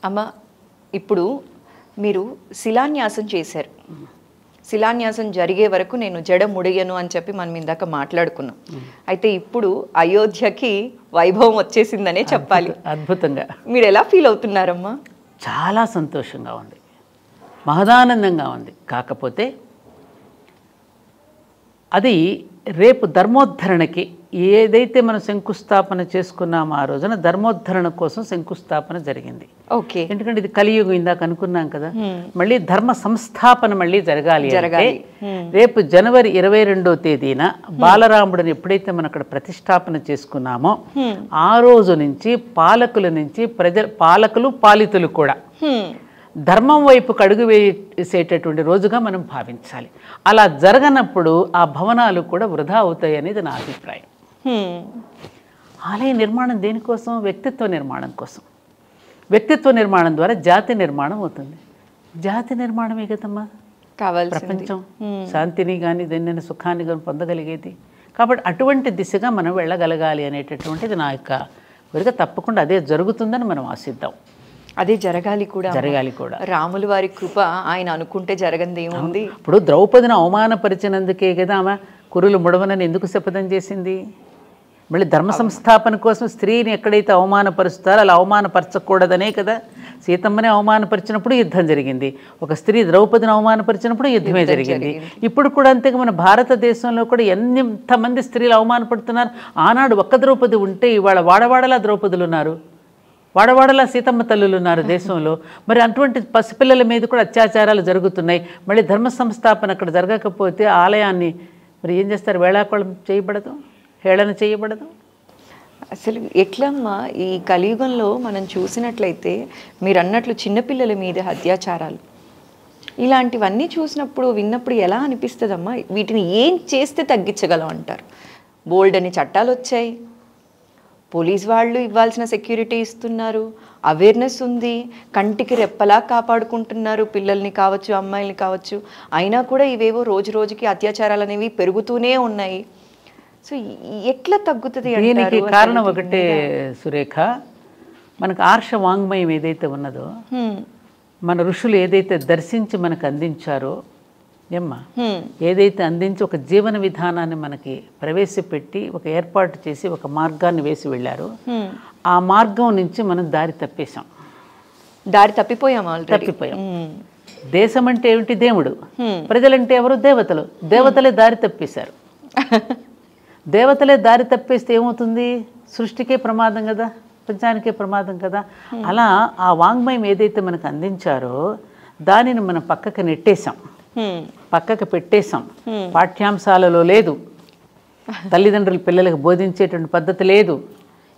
అమ్మ, ఇప్పుడు మీరు శిలాన్యాసం చేశారు. శిలాన్యాసం జరిగే వరకు నేను జడ ముడియను అని చెప్పి మనం ఇందాక మాట్లాడుకున్నాం. అయితే ఇప్పుడు అయోధ్యకి వైభవం వచ్చేసిందనే చెప్పాలి. అద్భుతంగా. మీరు ఎలా ఫీల్ అవుతున్నారమ్మా? చాలా సంతోషంగా ఉంది, మహదానందంగా ఉంది. కాకపోతే అది రేపు ధర్మోద్ధరణకి ఏదైతే మనం శంకుస్థాపన చేసుకున్నామో ఆ రోజున ధర్మోద్ధరణ కోసం శంకుస్థాపన జరిగింది. ఓకే. ఎందుకంటే ఇది కలియుగం, ఇందాక అనుకున్నాం కదా, మళ్ళీ ధర్మ సంస్థాపన మళ్ళీ జరగాలి. రేపు జనవరి 22వ తేదీన బాలరాముడిని ఎప్పుడైతే మనం అక్కడ ప్రతిష్టాపన చేసుకున్నామో ఆ రోజు నుంచి పాలకులు పాలితులు కూడా ధర్మం వైపుకు అడుగు వేసేటటువంటి రోజుగా మనం భావించాలి. అలా జరగనప్పుడు ఆ భవనాలు కూడా వృధా అవుతాయి అనేది నా అభిప్రాయం. ఆలయ నిర్మాణం దేనికోసం? వ్యక్తిత్వ నిర్మాణం కోసం. వ్యక్తిత్వ నిర్మాణం ద్వారా జాతి నిర్మాణం అవుతుంది. జాతి నిర్మాణమే కదమ్మా కావాలి, ప్రపంచం శాంతిని కానీ దేన్నైనా సుఖాన్ని కానీ పొందగలిగేది. కాబట్టి అటువంటి దిశగా మనం వెళ్ళగలగాలి అనేటటువంటిది నా యొక్క కోరిక. తప్పకుండా అదే జరుగుతుందని మనం ఆశిద్దాం. అదే జరగాలి కూడా. రాముల వారి కృప ఆయన అనుకుంటే జరగంది ఏముంది? ఇప్పుడు ద్రౌపదిని అవమానపరిచినందుకే కదా ఆమె కురులు ముడవనని ఎందుకు శపథం చేసింది? మళ్ళీ ధర్మ సంస్థాపన కోసం స్త్రీని ఎక్కడైతే అవమానపరుస్తారో అలా అవమానపరచకూడదనే కదా. సీతమ్మని అవమానపరిచినప్పుడు యుద్ధం జరిగింది, ఒక స్త్రీ ద్రౌపదిని అవమానపరిచినప్పుడు యుద్ధమే జరిగింది. ఇప్పుడు కూడా అంతే. మన భారతదేశంలో కూడా ఎంతమంది స్త్రీలు అవమానపడుతున్నారు. ఆనాడు ఒక్క ద్రౌపది ఉంటే ఇవాళ వాడవాడలా ద్రౌపదులు ఉన్నారు, వాడవాడలా సీతమ్మ తల్లులు ఉన్నారు దేశంలో. మరి అటువంటి పసిపిల్లల మీద కూడా అత్యాచారాలు జరుగుతున్నాయి. మళ్ళీ ధర్మ సంస్థాపన అక్కడ జరగకపోతే ఆలయాన్ని మరి ఏం చేస్తారు? వేళాకోళం చేయబడదు, హేళన చేయబడదు. అసలు ఎట్లమ్మా ఈ కలియుగంలో మనం చూసినట్లయితే మీరు అన్నట్లు చిన్నపిల్లల మీద అత్యాచారాలు ఇలాంటివన్నీ చూసినప్పుడు విన్నప్పుడు ఎలా అనిపిస్తుందమ్మా? వీటిని ఏం చేస్తే తగ్గించగలం అంటారు? బోల్డ్ అని చట్టాలు వచ్చాయి, పోలీస్ వాళ్ళు ఇవ్వాల్సిన సెక్యూరిటీ ఇస్తున్నారు, అవేర్నెస్ ఉంది, కంటికి రెప్పలా కాపాడుకుంటున్నారు పిల్లల్ని కావచ్చు అమ్మాయిల్ని కావచ్చు. అయినా కూడా ఇవేవో రోజు రోజుకి అత్యాచారాలు అనేవి పెరుగుతూనే ఉన్నాయి. సో ఎట్లా తగ్గుతుంది? దీనికి కారణం ఒకటే సురేఖ, మనకు ఆర్ష వాంగ్మయం ఏదైతే ఉన్నదో, మన ఋషులు ఏదైతే దర్శించి మనకు అందించారో ఏదైతే అందించి ఒక జీవన విధానాన్ని మనకి ప్రవేశపెట్టి ఒక ఏర్పాటు చేసి ఒక మార్గాన్ని వేసి వెళ్ళారు, ఆ మార్గం నుంచి మనం దారి తప్పేశాం. దారి తప్పిపోయాం. దేశం అంటే ఏమిటి? దేవుడు. ప్రజలంటే ఎవరు? దేవతలు. దేవతలే దారి తప్పేశారు. దేవతలే దారి తప్పేస్తే ఏమవుతుంది? సృష్టికే ప్రమాదం కదా, ప్రపంచానికే ప్రమాదం కదా. అలా ఆ వాంగ్మయం ఏదైతే మనకు అందించారో దానిని మనం పక్కకు నెట్టేశాం, పక్కకు పెట్టేశాం. పాఠ్యాంశాలలో లేదు, తల్లిదండ్రులు పిల్లలకు బోధించేటువంటి పద్ధతి లేదు.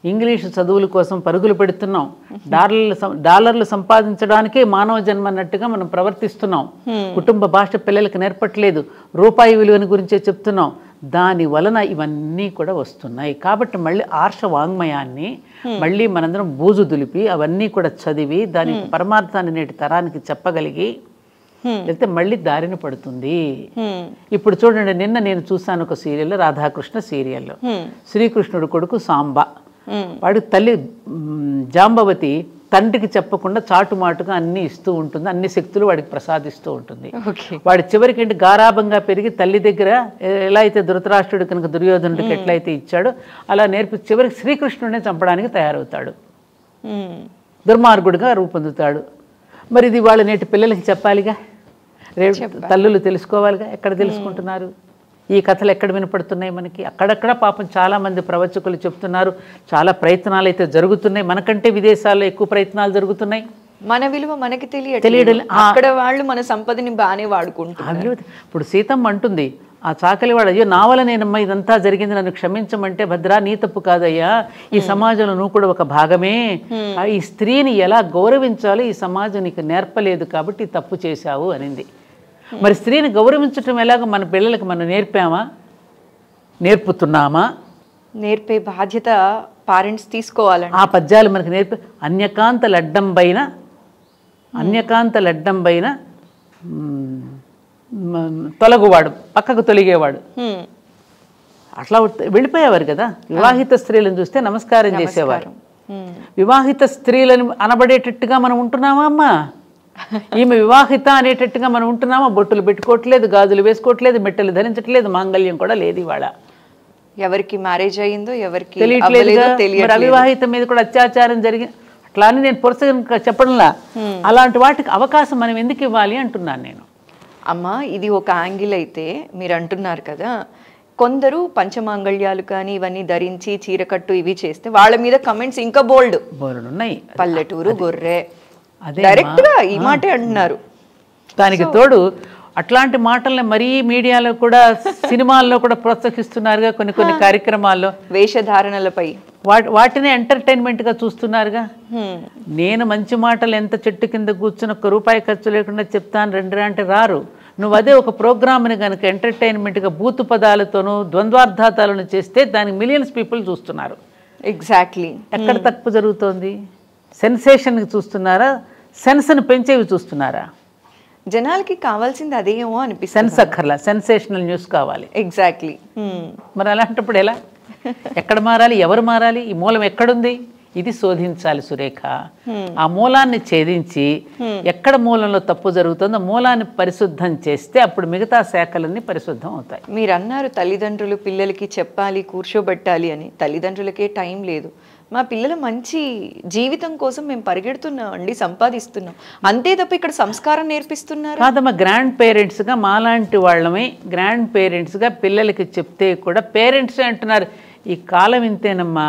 ఇంగ్లీషు చదువుల కోసం పరుగులు పెడుతున్నాం, డాలర్లు సంపాదించడానికే మానవ జన్మ అన్నట్టుగా మనం ప్రవర్తిస్తున్నాం. కుటుంబ భాష పిల్లలకు నేర్పట్లేదు, రూపాయి విలువని గురించే చెప్తున్నాం. దాని వలన ఇవన్నీ కూడా వస్తున్నాయి. కాబట్టి మళ్ళీ ఆర్ష వాంగ్మయాన్ని మళ్ళీ మనందరం బూజు దులిపి అవన్నీ కూడా చదివి దాని పరమార్థాన్ని నేటి తరానికి చెప్పగలిగి లేకపోతే మళ్ళీ దారిన పడుతుంది. ఇప్పుడు చూడండి, నిన్న నేను చూసాను ఒక సీరియల్లో, రాధాకృష్ణ సీరియల్లో, శ్రీకృష్ణుడు కొడుకు సాంబ, వాడి తల్లి జాంబవతి తండ్రికి చెప్పకుండా చాటుమాటుగా అన్ని ఇస్తూ ఉంటుంది, అన్ని శక్తులు వాడికి ప్రసాదిస్తూ ఉంటుంది. వాడి చివరికి ఏంటి, గారాభంగా పెరిగి తల్లి దగ్గర ఎలా అయితే ధృతరాష్ట్రుడు కనుక దుర్యోధనుడికి ఎట్లయితే ఇచ్చాడో అలా నేర్పి చివరికి శ్రీకృష్ణుడిని చంపడానికి తయారవుతాడు, దుర్మార్గుడిగా రూపొందుతాడు. మరి ఇది వాళ్ళ నేటి పిల్లలకి చెప్పాలిగా, రేపు తల్లులు తెలుసుకోవాలిగా. ఎక్కడ తెలుసుకుంటున్నారు? ఈ కథలు ఎక్కడ వినపడుతున్నాయి మనకి? అక్కడక్కడ పాపం చాలామంది ప్రవచకులు చెప్తున్నారు, చాలా ప్రయత్నాలు అయితే జరుగుతున్నాయి. మనకంటే విదేశాల్లో ఎక్కువ ప్రయత్నాలు జరుగుతున్నాయి. మన విలువ మనకి తెలియడం, అక్కడ వాళ్ళు మన సంపదని బాగానే వాడుకుంటున్నారు. ఇప్పుడు సీతమ్మ అంటుంది ఆ చాకలివాడు, అయ్యో నా వల్ల నేనమ్మా ఇదంతా జరిగింది, నన్ను క్షమించమంటే, భద్రా నీ తప్పు కాదయ్యా, ఈ సమాజంలో నువ్వు కూడా ఒక భాగమే, ఈ స్త్రీని ఎలా గౌరవించాలో ఈ సమాజం నీకు నేర్పలేదు కాబట్టి తప్పు చేశావు అనింది. మరి స్త్రీని గౌరవించటం ఎలాగో మన పిల్లలకు మనం నేర్పామా? నేర్పుతున్నామా? నేర్పే బాధ్యత పేరెంట్స్ తీసుకోవాలని ఆ పద్యాలు మనకు నేర్పి, అన్యకాంత లడ్డం పైన తొలగువాడు, పక్కకు తొలిగేవాడు, అట్లా వెళ్ళిపోయేవారు కదా. వివాహిత స్త్రీలను చూస్తే నమస్కారం చేసేవారు. వివాహిత స్త్రీలను అనబడేటట్టుగా మనం ఉంటున్నామా అమ్మా? ఈమె వివాహిత అనేటట్టుగా మనం ఉంటున్నామా? బొట్టులు పెట్టుకోవట్లేదు, గాజులు వేసుకోవట్లేదు, మెట్టలు ధరించట్లేదు, మాంగళ్యం కూడా లేదు ఇవాళ. ఎవరికి మ్యారేజ్ అయ్యిందో ఎవరికి తెలియట్లేదు. అవివాహిత మీద కూడా అత్యాచారం జరిగింది అట్లా అని నేను పురుషంగా చెప్పడంలా. అలాంటి వాటికి అవకాశం మనం ఎందుకు ఇవ్వాలి అంటున్నాను నేను. అమ్మా ఇది ఒక యాంగిల్ అయితే మీరు అంటున్నారు కదా, కొందరు పంచమాంగళ్యాలు కానీ ఇవన్నీ ధరించి చీరకట్టు ఇవి చేస్తే వాళ్ళ మీద కమెంట్స్ ఇంకా బోల్డ్ ఉన్నాయి. పల్లెటూరు గొర్రె డైరెక్ట్ గా ఈ మాటే అంటున్నారు. దానికి తోడు అట్లాంటి మాటల్ని మరీ మీడియాలో కూడా సినిమాల్లో కూడా ప్రోత్సహిస్తున్నారుగా, కొన్ని కార్యక్రమాల్లో వేషధారణలపై వాటిని ఎంటర్టైన్మెంట్గా చూస్తున్నారుగా. నేను మంచి మాటలు ఎంత చెట్టు కింద కూర్చుని ఒక్క రూపాయి ఖర్చు లేకుండా చెప్తాను రండి అంటే రారు. నువ్వు అదే ఒక ప్రోగ్రామ్ని కనుక ఎంటర్టైన్మెంట్గా బూతు పదాలతోనూ ద్వంద్వార్థాలను చేస్తే దానికి మిలియన్స్ పీపుల్ చూస్తున్నారు. ఎగ్జాక్ట్లీ. ఎక్కడ తప్పు జరుగుతోంది? సెన్సేషన్కి చూస్తున్నారా, సెన్స్ని పెంచేవి చూస్తున్నారా? జనాలకి కావాల్సింది అదేమో అనిపిస్తుంది. సెన్స్ అక్కర్లా, సెన్సేషనల్ న్యూస్ కావాలి. ఎగ్జాక్ట్లీ. మరి అలాంటప్పుడు ఎలా? ఎక్కడ మారాలి, ఎవరు మారాలి, ఈ మూలం ఎక్కడుంది? ఇది శోధించాలి సురేఖ. ఆ మూలాన్ని ఛేదించి ఎక్కడ మూలంలో తప్పు జరుగుతుందో మూలాన్ని పరిశుద్ధం చేస్తే అప్పుడు మిగతా శాఖలన్నీ పరిశుద్ధం అవుతాయి. మీరు అన్నారు తల్లిదండ్రులు పిల్లలకి చెప్పాలి, కూర్చోబెట్టాలి అని. తల్లిదండ్రులకే టైం లేదు. మా పిల్లల మంచి జీవితం కోసం మేము పరిగెడుతున్నాం అండి, సంపాదిస్తున్నాం అంతే తప్ప ఇక్కడ సంస్కారం నేర్పిస్తున్నారు కాదమ్మా. గ్రాండ్ పేరెంట్స్గా మాలాంటి వాళ్ళమే గ్రాండ్ పేరెంట్స్గా పిల్లలకి చెప్తే కూడా పేరెంట్సే అంటున్నారు ఈ కాలం ఇంతేనమ్మా,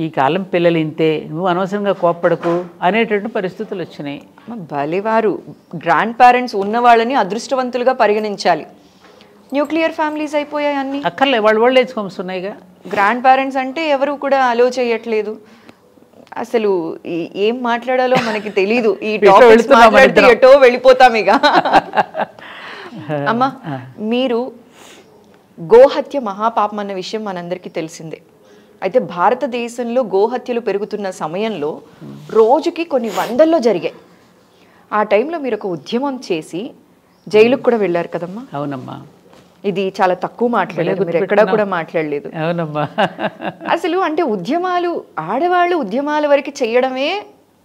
ఈ కాలం పిల్లలు ఇంతే, నువ్వు అనవసరంగా కోప్పడకు అనేటటువంటి పరిస్థితులు వచ్చినాయి. భలేవారు గ్రాండ్ పేరెంట్స్ ఉన్న వాళ్ళని అదృష్టవంతులుగా పరిగణించాలి. న్యూక్లియర్ ఫ్యామిలీస్ అయిపోయాయి అన్ని. అక్కర్లే, వాళ్ళు ఓల్డ్ ఏజ్ హోమ్స్ ఉన్నాయిగా. గ్రాండ్ పేరెంట్స్ అంటే ఎవరు కూడా అలో చేయట్లేదు. అసలు ఏం మాట్లాడాలో మనకి తెలీదు. ఈ టాపిక్స్ మాట్లాడితే ఎటో వెళ్ళిపోతాం ఇక. అమ్మా మీరు గోహత్య మహాపాపం అన్న విషయం మనందరికీ తెలిసిందే. అయితే భారతదేశంలో గోహత్యలు పెరుగుతున్న సమయంలో రోజుకి కొన్ని వందల్లో జరిగాయి. ఆ టైంలో మీరు ఒక ఉద్యమం చేసి జైలుకు కూడా వెళ్ళారు కదమ్మా. అవునమ్మా. ఇది చాలా తక్కువ మాట్లాడలేదు, మీరు ఎక్కడా కూడా మాట్లాడలేదు. అవునమ్మా. అసలు అంటే ఉద్యమాలు ఆడవాళ్ళు ఉద్యమాల వరకు చేయడమే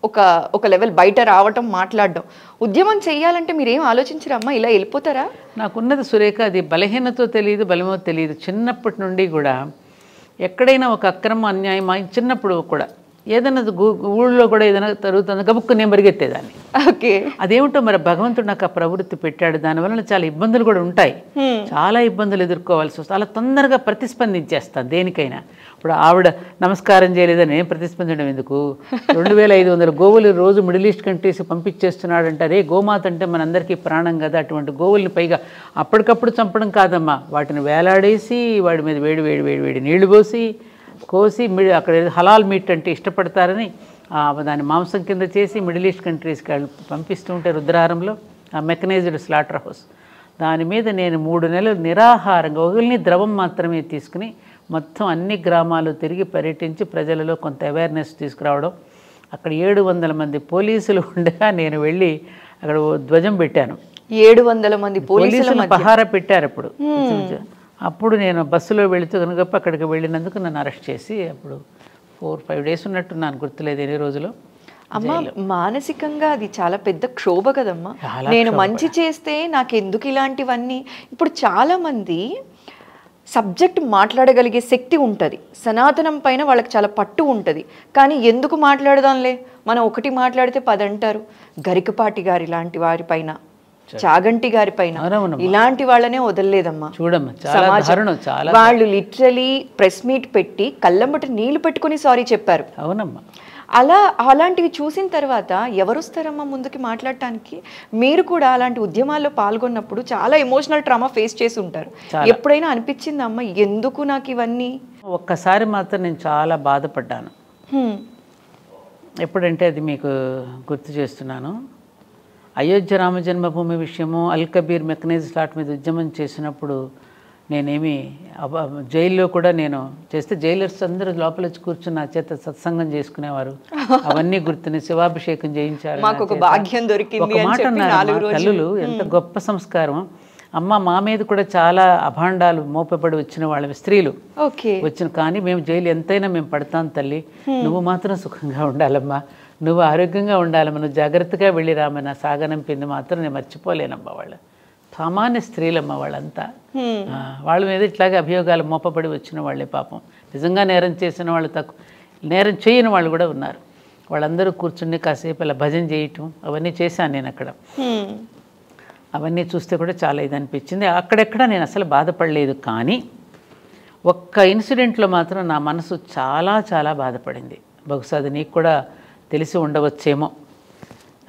ఒక లెవెల్, బయట రావటం మాట్లాడడం. ఉద్యమం చెయ్యాలంటే మీరేం ఆలోచించరమ్మా, ఇలా వెళ్ళిపోతారా? నాకున్నది సురేఖ అది బలహీనతో తెలియదు, బలమో తెలియదు. చిన్నప్పటి నుండి కూడా ఎక్కడైనా ఒక అక్రమ అన్యాయం చిన్నప్పుడు కూడా ఏదైనా ఊళ్ళో కూడా ఏదైనా జరుగుతుంది గబుక్కు నేను పరిగెత్తేదాన్ని. ఓకే, అదేమిటో మరి భగవంతుడు నాకు ఆ ప్రవృత్తి పెట్టాడు. దానివల్ల చాలా ఇబ్బందులు కూడా ఉంటాయి, చాలా ఇబ్బందులు ఎదుర్కోవాల్సి వస్తుంది. అలా తొందరగా ప్రతిస్పందించేస్తాను దేనికైనా. ఇప్పుడు ఆవిడ నమస్కారం చేయలేదని నేను ప్రతిస్పందించడం ఎందుకు? 2500 గోవులు రోజు మిడిల్ ఈస్ట్ కంట్రీస్ పంపించేస్తున్నాడు అంటారే. గోమాత అంటే మనందరికీ ప్రాణం కదా. అటువంటి గోవుల్ని పైగా అప్పటికప్పుడు చంపడం కాదమ్మా, వాటిని వేలాడేసి వాడి మీద వేడి వేడి వేడి వేడి నీళ్లు పోసి కోసి అక్కడ హలాల్ మీట్ అంటే ఇష్టపడతారని దాన్ని మాంసం కింద చేసి మిడిల్ ఈస్ట్ కంట్రీస్కి పంపిస్తూ ఉంటే రుద్రారంలో ఆ మెకనైజ్డ్ స్లాటర్ హౌస్ దాని మీద నేను 3 నెలలు నిరాహారంగా ఒకరిని ద్రవం మాత్రమే తీసుకుని మొత్తం అన్ని గ్రామాలు తిరిగి పర్యటించి ప్రజలలో కొంత అవేర్నెస్ తీసుకురావడం. అక్కడ 700 మంది పోలీసులు ఉండగా నేను వెళ్ళి అక్కడ ధ్వజం పెట్టాను. 700 మంది పోలీసులు పహారా పెట్టారు అప్పుడు నేను బస్సులో వెళుతూ కనుక అక్కడికి వెళ్ళినందుకు నన్ను అరెస్ట్ చేసి అప్పుడు 4-5 డేస్ ఉన్నట్టున్నాను, గుర్తులేదు ఎన్ని రోజులు. అమ్మ మానసికంగా అది చాలా పెద్ద క్షోభ కదమ్మా. నేను మంచి చేస్తే నాకు ఎందుకు ఇలాంటివన్నీ? ఇప్పుడు చాలా మంది సబ్జెక్ట్ మాట్లాడగలిగే శక్తి ఉంటుంది, సనాతనం పైన వాళ్ళకి చాలా పట్టు ఉంటుంది, కానీ ఎందుకు మాట్లాడదాంలే మనం ఒకటి మాట్లాడితే 10 అంటారు. గరికపాటి గారి లాంటి వారి పైన, చాగంటి గారి పైన ఇలాంటి వాళ్ళనే వదలలేదమ్మా. చూడమ్మా, వాళ్ళు లిటరలీ ప్రెస్ మీట్ పెట్టి కళ్ళంబట నీళ్లు పెట్టుకుని సారీ చెప్పారు. అవునమ్మా. అలాంటివి చూసిన తర్వాత ఎవరు వస్తారమ్మా ముందుకి మాట్లాడటానికి? మీరు కూడా అలాంటి ఉద్యమాల్లో పాల్గొన్నప్పుడు చాలా ఎమోషనల్ ట్రామా ఫేస్ చేసి ఉంటారు. ఎప్పుడైనా అనిపించిందా అమ్మ ఎందుకు నాకు ఇవన్నీ? ఒక్కసారి మాత్రం నేను చాలా బాధపడ్డాను. ఎప్పుడంటే అది మీకు గుర్తు చేస్తున్నాను. అయోధ్య రామ జన్మభూమి విషయము అల్ కబీర్ మెకనైజ్ స్లాట్ మీద ఉద్యమం చేసినప్పుడు నేనేమి జైల్లో కూడా నేను చేస్తే జైలర్స్ అందరూ లోపల వచ్చి కూర్చుని నా చేత సత్సంగం చేసుకునేవారు. అవన్నీ గుర్తుని శివాభిషేకం చేయించారు. మాకు ఒక భాగ్యం దొరికింది. ఒక మాట అన్నారు తల్లులు, ఎంత గొప్ప సంస్కారం. అమ్మ మా మీద కూడా చాలా అభాండాలు మోపబడి వచ్చిన వాళ్ళ స్త్రీలు ఓకే వచ్చిన, కానీ మేము జైలు ఎంతైనా మేము పడతాం తల్లి, నువ్వు మాత్రం సుఖంగా ఉండాలమ్మా, నువ్వు ఆరోగ్యంగా ఉండాలమ్మా, నువ్వు జాగ్రత్తగా వెళ్ళి రామన్న సాగనంపింది మాత్రం నేను మర్చిపోలేనమ్మా. వాళ్ళు సామాన్య స్త్రీలమ్మ వాళ్ళంతా. వాళ్ళ మీద ఇట్లాగే అభియోగాలు మోపబడి వచ్చిన వాళ్ళే పాపం. నిజంగా నేరం చేసిన వాళ్ళు తక్కువ, నేరం చేయని వాళ్ళు కూడా ఉన్నారు. వాళ్ళందరూ కూర్చుని కాసేపు అలా భజన చేయటం అవన్నీ చేశాను నేను అక్కడ. అవన్నీ చూస్తే కూడా చాలా ఇది అనిపించింది. అక్కడెక్కడ నేను అసలు బాధపడలేదు, కానీ ఒక్క ఇన్సిడెంట్లో మాత్రం నా మనసు చాలా చాలా బాధపడింది. బహుశా అది నీకు కూడా తెలిసి ఉండవచ్చేమో.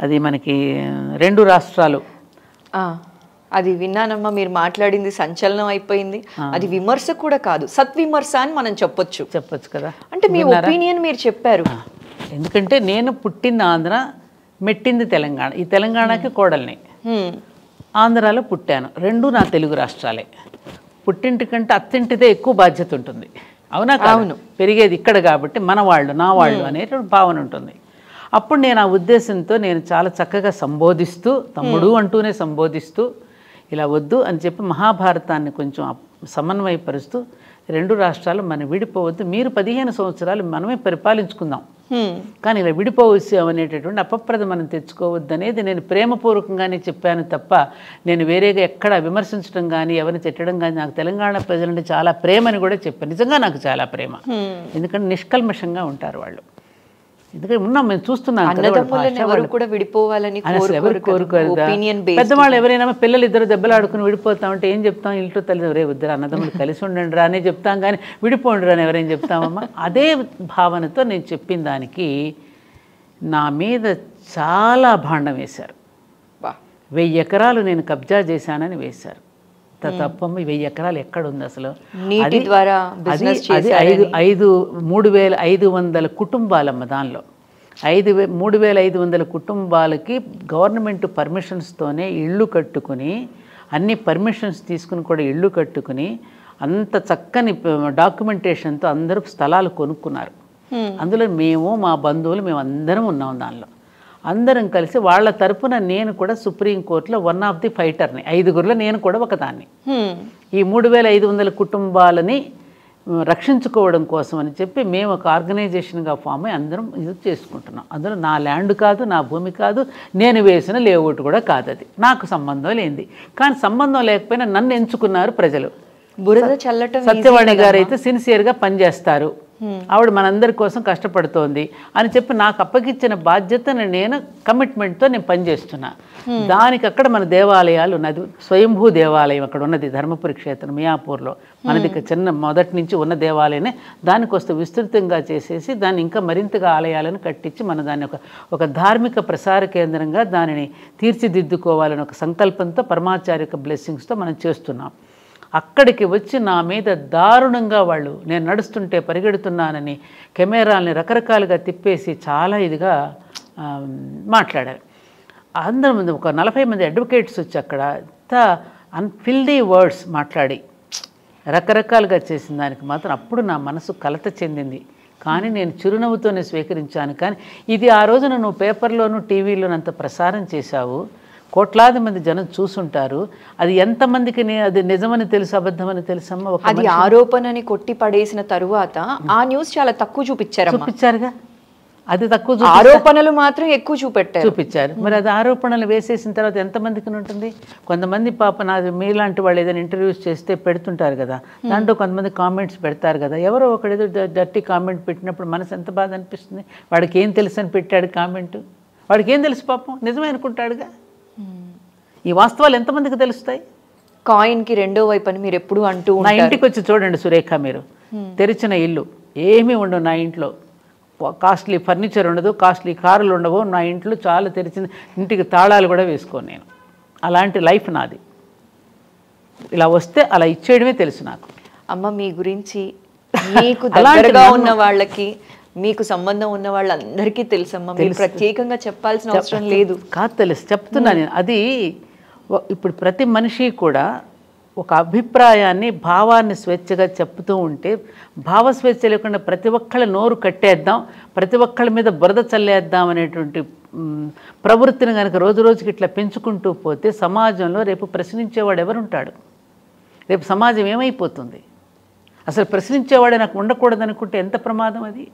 అది మనకి 2 రాష్ట్రాలు. అది విన్నానమ్మా, మీరు మాట్లాడింది సంచలనం అయిపోయింది. అది విమర్శ కూడా కాదు, సత్విమర్శ అని మనం చెప్పొచ్చు కదా. అంటే మీ ఒపీనియన్ మీరు చెప్పారు. ఎందుకంటే నేను పుట్టింది ఆంధ్ర, మెట్టింది తెలంగాణ. ఈ తెలంగాణకి కోడల్ని, ఆంధ్రాలో పుట్టాను. 2 నా తెలుగు రాష్ట్రాలే. పుట్టింటి కంటే అత్తింటిదే ఎక్కువ బాధ్యత ఉంటుంది, అవునా? అవును. పెరిగేది ఇక్కడ కాబట్టి మన వాళ్ళు నా వాళ్ళు అనేటువంటి భావన ఉంటుంది. అప్పుడు నేను ఆ ఉద్దేశంతో నేను చాలా చక్కగా సంబోధిస్తూ, తమ్ముడు అంటూనే సంబోధిస్తూ, ఇలా వద్దు అని చెప్పి మహాభారతాన్ని కొంచెం సమన్వయపరుస్తూ, 2 రాష్ట్రాలు మనం విడిపోవద్దు, మీరు 15 సంవత్సరాలు మనమే పరిపాలించుకుందాం, కానీ ఇలా విడిపోవచ్చు అనేటటువంటి అపప్రద మనం తెచ్చుకోవద్దు అనేది నేను ప్రేమపూర్వకంగానే చెప్పాను తప్ప నేను వేరేగా ఎక్కడ విమర్శించడం కానీ ఎవరిని తిట్టడం కానీ. నాకు తెలంగాణ ప్రజలంటే చాలా ప్రేమని కూడా చెప్పాను. నిజంగా నాకు చాలా ప్రేమ, ఎందుకంటే నిష్కల్మషంగా ఉంటారు వాళ్ళు. ఎందుకంటే ఉన్నాం, మేము చూస్తున్నాం కూడా విడిపోవాలని కోరుకోరు. పెద్దవాళ్ళు ఎవరైనా పిల్లలు ఇద్దరు దెబ్బలాడుకుని విడిపోతామంటే ఏం చెప్తాం? ఇంట్లో తల్లి ఎవరే ఇద్దరు అన్నదమ్ములు కలిసి ఉండండి రా అనే చెప్తాం, కానీ విడిపోండి రా అని ఎవరైనా చెప్తామమ్మా? అదే భావనతో నేను చెప్పిన దానికి నా మీద చాలా భాండం వేశారు. 1000 ఎకరాలు నేను కబ్జా చేశానని వేశారు. తప్పమ్మ, 1000 ఎకరాలు ఎక్కడుంది అసలు? నీటి ద్వారా అది 3,500 కుటుంబాలమ్మ. దానిలో 3,500 కుటుంబాలకి గవర్నమెంట్ పర్మిషన్స్తోనే ఇళ్ళు కట్టుకుని, అన్ని పర్మిషన్స్ తీసుకుని కూడా ఇళ్ళు కట్టుకుని, అంత చక్కని డాక్యుమెంటేషన్తో అందరూ స్థలాలు కొనుక్కున్నారు. అందులో మేము, మా బంధువులు, మేము అందరం ఉన్నాం. దానిలో అందరం కలిసి వాళ్ళ తరపున నేను కూడా సుప్రీంకోర్టులో 1 ఆఫ్ ది ఫైటర్ని, 5గురిలో నేను కూడా ఒకదాన్ని. ఈ 3,500 కుటుంబాలని రక్షించుకోవడం కోసం అని చెప్పి మేము ఒక ఆర్గనైజేషన్గా ఫామ్ అయ్యి అందరం ఇది చేసుకుంటున్నాం. అందులో నా ల్యాండ్ కాదు, నా భూమి కాదు, నేను వేసిన లేఅవుట్ కూడా కాదు, అది నాకు సంబంధం లేనిది. కానీ సంబంధం లేకపోయినా నన్ను ఎంచుకున్నారు ప్రజలు. బురద చల్లటం. సత్యవాణి గారు అయితే సిన్సియర్గా పనిచేస్తారు, ఆవిడ మనందరి కోసం కష్టపడుతోంది అని చెప్పి నాకు అప్పగించిన బాధ్యతను నేను కమిట్మెంట్తో నేను పనిచేస్తున్నా. దానికి అక్కడ మన దేవాలయాలు ఉన్నది, స్వయంభూ దేవాలయం అక్కడ ఉన్నది, ధర్మపురి క్షేత్రం మియాపూర్లో. మనది చిన్న మొదటి నుంచి ఉన్న దేవాలయమే, దానికి వస్తే విస్తృతంగా చేసేసి దాన్ని ఇంకా మరింతగా ఆలయాలను కట్టించి మన దాన్ని ఒక ధార్మిక ప్రసార కేంద్రంగా దానిని తీర్చిదిద్దుకోవాలని ఒక సంకల్పంతో పరమాచార్య యొక్క బ్లెస్సింగ్స్తో మనం చేస్తున్నాం. అక్కడికి వచ్చి నా మీద దారుణంగా వాళ్ళు, నేను నడుస్తుంటే పరిగెడుతున్నానని కెమెరాలని రకరకాలుగా తిప్పేసి చాలా ఇదిగా మాట్లాడారు. అందరి ముందు ఒక 40 మంది అడ్వకేట్స్ వచ్చి అక్కడ అన్ఫిల్దీ వర్డ్స్ మాట్లాడి రకరకాలుగా చేసిన దానికి మాత్రం అప్పుడు నా మనసు కలత చెందింది. కానీ నేను చిరునవ్వుతోనే స్వీకరించాను. కానీ ఇది ఆ రోజున నువ్వు పేపర్లోనూ టీవీలోనూ అంత ప్రసారం చేశావు, కోట్లాది మంది జనం చూసుంటారు, అది ఎంతమందికి అది నిజమని తెలుసు, అబద్ధమని తెలుసమ్మా? అది ఆరోపణని కొట్టి పడేసిన తరువాత ఆ న్యూస్ చాలా తక్కువ చూపించారుగా. అది తక్కువ, ఆరోపణలు మాత్రం ఎక్కువ చూపించారు. మరి అది ఆరోపణలు వేసేసిన తర్వాత ఎంతమందికి ఉంటుంది? కొంతమంది పాప నాది మీలాంటి వాళ్ళు ఏదైనా ఇంటర్వ్యూస్ చేస్తే పెడుతుంటారు కదా, దాంట్లో కొంతమంది కామెంట్స్ పెడతారు కదా. ఎవరో ఒకడు ఏదో డర్టీ కామెంట్ పెట్టినప్పుడు మనసు ఎంత బాధ అనిపిస్తుంది. వాడికి ఏం తెలుసు అని పెట్టాడు కామెంట్, వాడికి ఏం తెలుసు పాపం, నిజమే అనుకుంటాడుగా. ఈ వాస్తవాలు ఎంతమందికి తెలుస్తాయి? కాయిన్కి రెండో వైపు అని మీరు ఎప్పుడు అంటూ నా ఇంటికి వచ్చి చూడండి సురేఖ, మీరు తెరిచిన ఇల్లు ఏమీ ఉండవు నా ఇంట్లో, కాస్ట్లీ ఫర్నిచర్ ఉండదు, కాస్ట్లీ కారులు ఉండవు నా ఇంట్లో. చాలా తెరిచిన ఇంటికి తాళాలు కూడా వేసుకోను నేను. అలాంటి లైఫ్ నాది. ఇలా వస్తే అలా ఇచ్చేయడమే తెలుసు నాకు. అమ్మ మీ గురించి మీకు దగ్గరగా ఉన్న వాళ్ళకి, మీకు సంబంధం ఉన్న వాళ్ళందరికీ తెలుసమ్మా, మీరు ప్రత్యేకంగా చెప్పాల్సిన అవసరం లేదు. కాదు, తెలుసు, చెప్తున్నా నేను. అది ఇప్పుడు ప్రతి మనిషి కూడా ఒక అభిప్రాయాన్ని భావాన్ని స్వేచ్ఛగా చెప్తూ ఉంటే భావ స్వేచ్ఛ లేకుండా ప్రతి ఒక్కళ్ళ నోరు కట్టేద్దాం, ప్రతి ఒక్కళ్ళ మీద బురద చల్లేద్దాం అనేటువంటి ప్రవృత్తిని కనుక రోజు రోజుకి ఇట్లా పెంచుకుంటూ పోతే సమాజంలో రేపు ప్రశ్నించేవాడు ఎవరుంటాడు? రేపు సమాజం ఏమైపోతుంది? అసలు ప్రశ్నించేవాడే నాకు ఉండకూడదు అనుకుంటే ఎంత ప్రమాదం అది.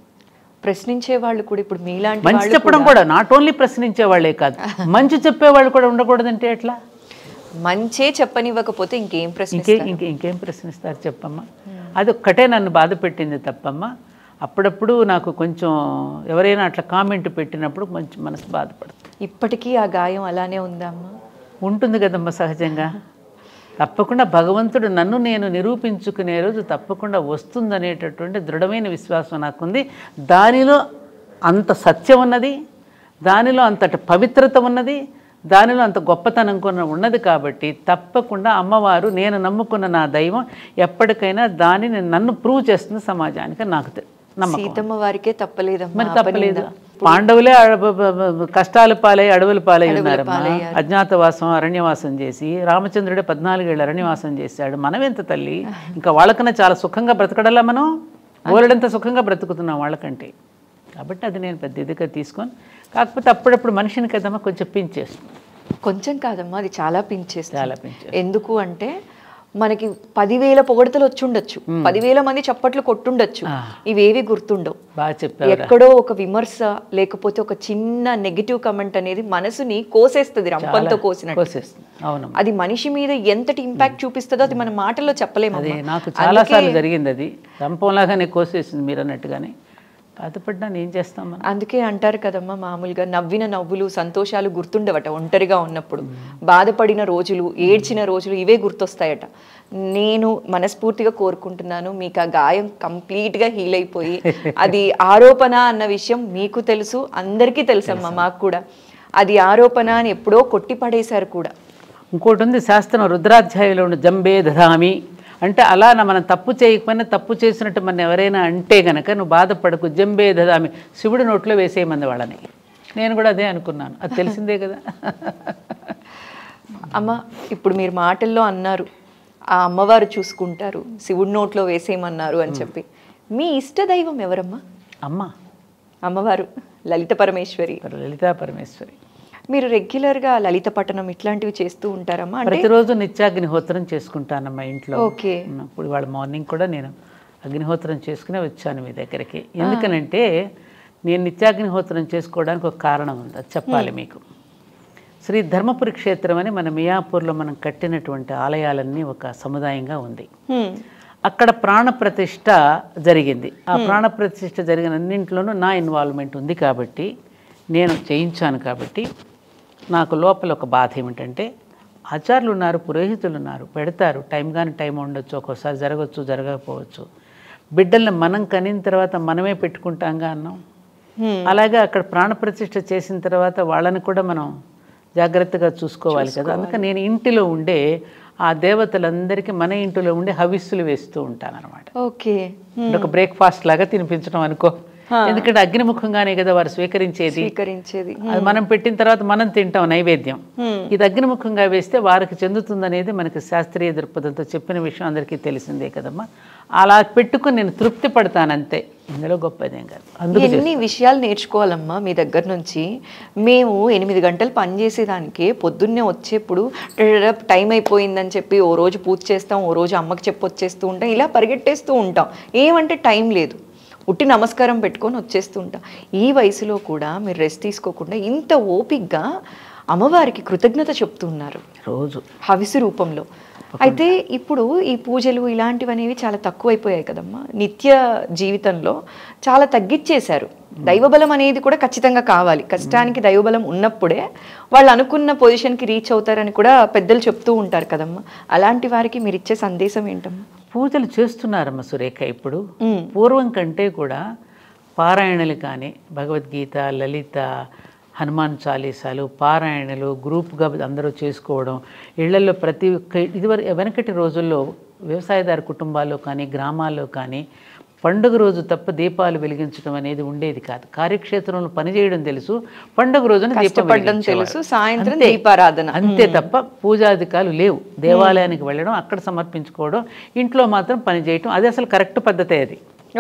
ప్రశ్నించే వాళ్ళు కూడా ఇప్పుడు మీలాంటి మంచి చెప్పడం కూడా నాట్ ఓన్లీ ప్రశ్నించే వాళ్ళే కాదు, మంచి చెప్పేవాళ్ళు కూడా ఉండకూడదంటే ఎట్లా? మంచే చెప్పనివ్వకపోతే ఇంకేం ఇంకేం ప్రశ్నిస్తారు చెప్పమ్మా? అది ఒక్కటే నన్ను బాధ పెట్టింది తప్పమ్మా. అప్పుడప్పుడు నాకు కొంచెం ఎవరైనా అట్లా కామెంట్ పెట్టినప్పుడు కొంచెం మనసు బాధపడుతుంది. ఇప్పటికీ ఆ గాయం అలానే ఉందమ్మా? ఉంటుంది కదమ్మా సహజంగా. తప్పకుండా భగవంతుడు నన్ను నేను నిరూపించుకునే రోజు తప్పకుండా వస్తుందనేటటువంటి దృఢమైన విశ్వాసం నాకుంది. దానిలో అంత సత్యం ఉన్నది, దానిలో అంతటి పవిత్రత ఉన్నది, దానిలో అంత గొప్పతనం కూడా ఉన్నది. కాబట్టి తప్పకుండా అమ్మవారు, నేను నమ్ముకున్న నా దైవం ఎప్పటికైనా దానిని నన్ను ప్రూవ్ చేస్తుంది సమాజానికి. నాకు నమ్మకం. సీతమ్మ వారికే తప్పలేదమ్మా. మరి తప్పలేదు. పాండవులే కష్టాల పాలై అడవుల పాలై ఉన్నారమ్మా. అజ్ఞాతవాసం అరణ్యవాసం చేసి రామచంద్రుడే 14 ఏళ్ళు అరణ్యవాసం చేశాడు. మనం ఎంత తల్లి, ఇంకా వాళ్ళకన్నా చాలా సుఖంగా బ్రతకడలా మనం? ఓలడంత సుఖంగా బ్రతుకుతున్నాం వాళ్ళకంటే. కాబట్టి అది నేను పెద్ద ఇదిగా తీసుకొని, కాకపోతే అప్పుడప్పుడు మనిషిని కదమ్మా కొంచెం పించేస్తుంది. కొంచెం కాదమ్మా, అది చాలా పించేస్తుంది. చాలా పించేస్తుంది. ఎందుకు అంటే మనకి 10,000 పొగడతలు వచ్చుండొచ్చు, 10,000 మంది చప్పట్లు కొట్టుండొచ్చు, ఇవేవి గుర్తుండవు. బాగా చెప్పారు. ఎక్కడో ఒక విమర్శ లేకపోతే ఒక చిన్న నెగిటివ్ కమెంట్ అనేది మనసుని కోసేస్తుంది, రంపంతో కోసినట్టు. అవును, అది మనిషి మీద ఎంతటి ఇంపాక్ట్ చూపిస్తుందో అది మన మాటల్లో చెప్పలేము. అదే నాకు చాలాసార్లు జరిగింది. అది రంపంలాగానే కోసేసింది మీరు అన్నట్టుగానే. బాధపడ్డా ఏం చేస్తాం మనం. అందుకే అంటారు కదమ్మా, మామూలుగా నవ్విన నవ్వులు సంతోషాలు గుర్తుండవట ఒంటరిగా ఉన్నప్పుడు. బాధపడిన రోజులు, ఏడ్చిన రోజులు ఇవే గుర్తొస్తాయట. నేను మనస్ఫూర్తిగా కోరుకుంటున్నాను మీకు ఆ గాయం కంప్లీట్గా హీల్ అయిపోయి, అది ఆరోపణ అన్న విషయం మీకు తెలుసు, అందరికీ తెలుసమ్మా, మాకు కూడా. అది ఆరోపణ అని ఎప్పుడో కొట్టి పడేశారు కూడా. ఇంకోటి ఉంది శాస్త్రం, రుద్రాధ్యాయంలో ఉన్న జంబే దధామి అంటే అలా మనం తప్పు చేయకపోయినా తప్పు చేసినట్టు మన ఎవరైనా అంటే గనక నువ్వు బాధపడకు, జంబే దదామి, శివుడి నోట్లో వేసేయమంది వాళ్ళని. నేను కూడా అదే అనుకున్నాను, అది తెలిసిందే కదా. అమ్మ, ఇప్పుడు మీరు మాటల్లో అన్నారు ఆ అమ్మవారు చూసుకుంటారు, శివుడి నోట్లో వేసేయమన్నారు అని చెప్పి. మీ ఇష్ట దైవం ఎవరమ్మా? అమ్మవారు లలిత పరమేశ్వరి. లలితా పరమేశ్వరి. మీరు రెగ్యులర్గా లలిత పఠనం ఇట్లాంటివి చేస్తూ ఉంటారమ్మా? ప్రతిరోజు నిత్యాగ్నిహోత్రం చేసుకుంటానమ్మా ఇంట్లో. ఓకే. ఇప్పుడు వాళ్ళ మార్నింగ్ కూడా నేను అగ్నిహోత్రం చేసుకునే వచ్చాను మీ దగ్గరికి. ఎందుకనంటే నేను నిత్యాగ్నిహోత్రం చేసుకోవడానికి ఒక కారణం ఉంది, అది చెప్పాలి మీకు. శ్రీ ధర్మపురి క్షేత్రం అని మన మియాపూర్లో మనం కట్టినటువంటి ఆలయాలన్నీ ఒక సముదాయంగా ఉంది. అక్కడ ప్రాణప్రతిష్ఠ జరిగింది. ఆ ప్రాణప్రతిష్ఠ జరిగిన అన్నింటిలోనూ నా ఇన్వాల్వ్మెంట్ ఉంది కాబట్టి, నేను చేయించాను కాబట్టి నాకు లోపల ఒక బాధ ఏమిటంటే, ఆచార్యులు ఉన్నారు, పురోహితులు ఉన్నారు, పెడతారు, టైం కానీ టైం ఉండొచ్చు, ఒక్కోసారి జరగవచ్చు, జరగకపోవచ్చు. బిడ్డల్ని మనం కనిన తర్వాత మనమే పెట్టుకుంటాంగా అన్నాం. అలాగే అక్కడ ప్రాణప్రతిష్ఠ చేసిన తర్వాత వాళ్ళని కూడా మనం జాగ్రత్తగా చూసుకోవాలి కదా. అందుకని నేను ఇంటిలో ఉండే ఆ దేవతలందరికీ మన ఇంటిలో ఉండే హవిస్సులు వేస్తూ ఉంటాను అనమాట. ఓకే. ఒక బ్రేక్ఫాస్ట్ లాగా తినిపించడం అనుకో. ఎందుకంటే అగ్నిముఖంగానే కదా వారు స్వీకరించేది. అది మనం పెట్టిన తర్వాత మనం తింటాం నైవేద్యం. ఇది అగ్నిముఖంగా వేస్తే వారికి చెందుతుందనేది మనకి శాస్త్రీయ దృక్పథంతో చెప్పిన విషయం అందరికీ తెలిసిందే కదమ్మా. అలా పెట్టుకుని నేను తృప్తి పడతానంతే, ఇందులో గొప్పదేం కాదు. అందుకే ఎన్ని విషయాలు నేర్చుకోవాలమ్మా మీ దగ్గర నుంచి. మేము 8 గంటలు పనిచేసేదానికి పొద్దున్నే వచ్చేప్పుడు టైం అయిపోయిందని చెప్పి ఓ రోజు పూజ చేస్తాం, ఓ రోజు అమ్మకి చెప్పి వచ్చేస్తూ ఉంటాం, ఇలా పరిగెట్టేస్తూ ఉంటాం. ఏమంటే టైం లేదు, ఉట్టి నమస్కారం పెట్టుకొని వచ్చేస్తూ ఉంటాం. ఈ వయసులో కూడా మీరు రెస్ట్ తీసుకోకుండా ఇంత ఓపిక్గా అమ్మవారికి కృతజ్ఞత చెప్తున్నారు రోజు హవిసు రూపంలో. అయితే ఇప్పుడు ఈ పూజలు ఇలాంటివనేవి చాలా తక్కువైపోయాయి కదమ్మా. నిత్య జీవితంలో చాలా తగ్గిచ్చేశారు. దైవబలం అనేది కూడా ఖచ్చితంగా కావాలి. కష్టానికి దైవబలం ఉన్నప్పుడే వాళ్ళు అనుకున్న పొజిషన్కి రీచ్ అవుతారని కూడా పెద్దలు చెప్తూ ఉంటారు కదమ్మా. అలాంటి వారికి మీరు ఇచ్చే సందేశం ఏంటమ్మా? పూజలు చేస్తున్నారమ్మ సురేఖ. ఇప్పుడు పూర్వం కంటే కూడా పారాయణలు కానీ, భగవద్గీత, లలిత, హనుమాన్ చాలీసాలు, పారాయణలు గ్రూప్గా అందరూ చేసుకోవడం, ఇళ్లలో ప్రతి ఒక్క వెనకటి రోజుల్లో వ్యవసాయదారు కుటుంబాల్లో కానీ గ్రామాల్లో కానీ పండుగ రోజు తప్ప దీపాలు వెలిగించడం అనేది ఉండేది కాదు. కార్యక్షేత్రంలో పనిచేయడం తెలుసు, పండుగ రోజున దీపం కష్టపడడం తెలుసు, సాయంత్రం దీపారాధన. అంతే తప్ప పూజాధికాలు లేవు. దేవాలయానికి వెళ్ళడం, అక్కడ సమర్పించుకోవడం, ఇంట్లో మాత్రం పని చేయటం, అది అసలు కరెక్ట్ పద్ధతే అది.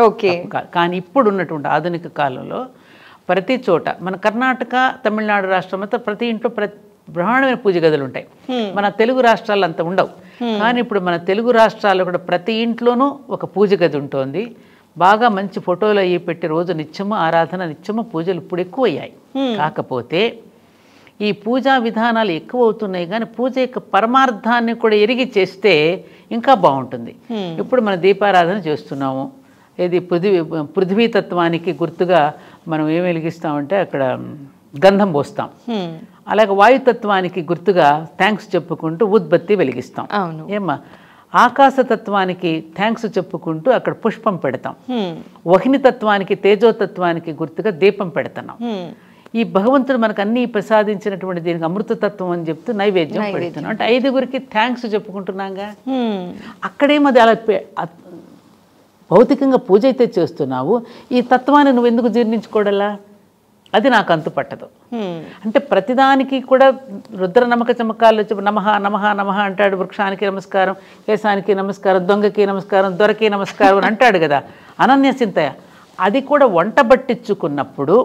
ఓకే. కానీ ఇప్పుడు ఉన్నటువంటి ఆధునిక కాలంలో ప్రతి చోట, మన కర్ణాటక, తమిళనాడు రాష్ట్రం అంతా ప్రతి ఇంట్లో బ్రహ్మాండమైన పూజ గదులు ఉంటాయి. మన తెలుగు రాష్ట్రాలు అంత ఉండవు. కానీ ఇప్పుడు మన తెలుగు రాష్ట్రాల్లో కూడా ప్రతి ఇంట్లోనూ ఒక పూజ గది ఉంటుంది. బాగా మంచి ఫోటోలు అయ్యి పెట్టి రోజు నిత్యము ఆరాధన, నిత్యము పూజలు ఇప్పుడు ఎక్కువయ్యాయి. కాకపోతే ఈ పూజా విధానాలు ఎక్కువ అవుతున్నాయి, కానీ పూజ యొక్క పరమార్థాన్ని కూడా ఎరిగి చేస్తే ఇంకా బాగుంటుంది. ఇప్పుడు మన దీపారాధన చేస్తున్నాము, ఇది పృథ్వీతత్వానికి గుర్తుగా మనం ఏం వెలిగిస్తామంటే అక్కడ గంధం పోస్తాం. అలాగే వాయుతత్వానికి గుర్తుగా థ్యాంక్స్ చెప్పుకుంటూ ఉద్బత్తి వెలిగిస్తాం. ఏమ్మా, ఆకాశతత్వానికి థ్యాంక్స్ చెప్పుకుంటూ అక్కడ పుష్పం పెడతాం. వహ్నితత్వానికి, తేజోతత్వానికి గుర్తుగా దీపం పెడుతున్నాం. ఈ భగవంతుడు మనకు అన్ని ప్రసాదించినటువంటి దీనికి అమృతతత్వం అని చెప్తూ నైవేద్యం పెడుతున్నాం. అంటే 5గురికి థ్యాంక్స్ చెప్పుకుంటున్నాగా. అక్కడేమది అలా భౌతికంగా పూజ అయితే చేస్తున్నావు, ఈ తత్వాన్ని నువ్వు ఎందుకు జీర్ణించుకోవడలా? అది నాకు అంతు పట్టదు. అంటే ప్రతిదానికి కూడా రుద్ర నమక చమకాలు చెప్పి నమః నమః నమః అంటాడు. వృక్షానికి నమస్కారం, కేశానికి నమస్కారం, దొంగకి నమస్కారం, దొరకి నమస్కారం అని అంటాడు కదా. అనన్య చింతయ అది కూడా వంట బట్టించుకున్నప్పుడు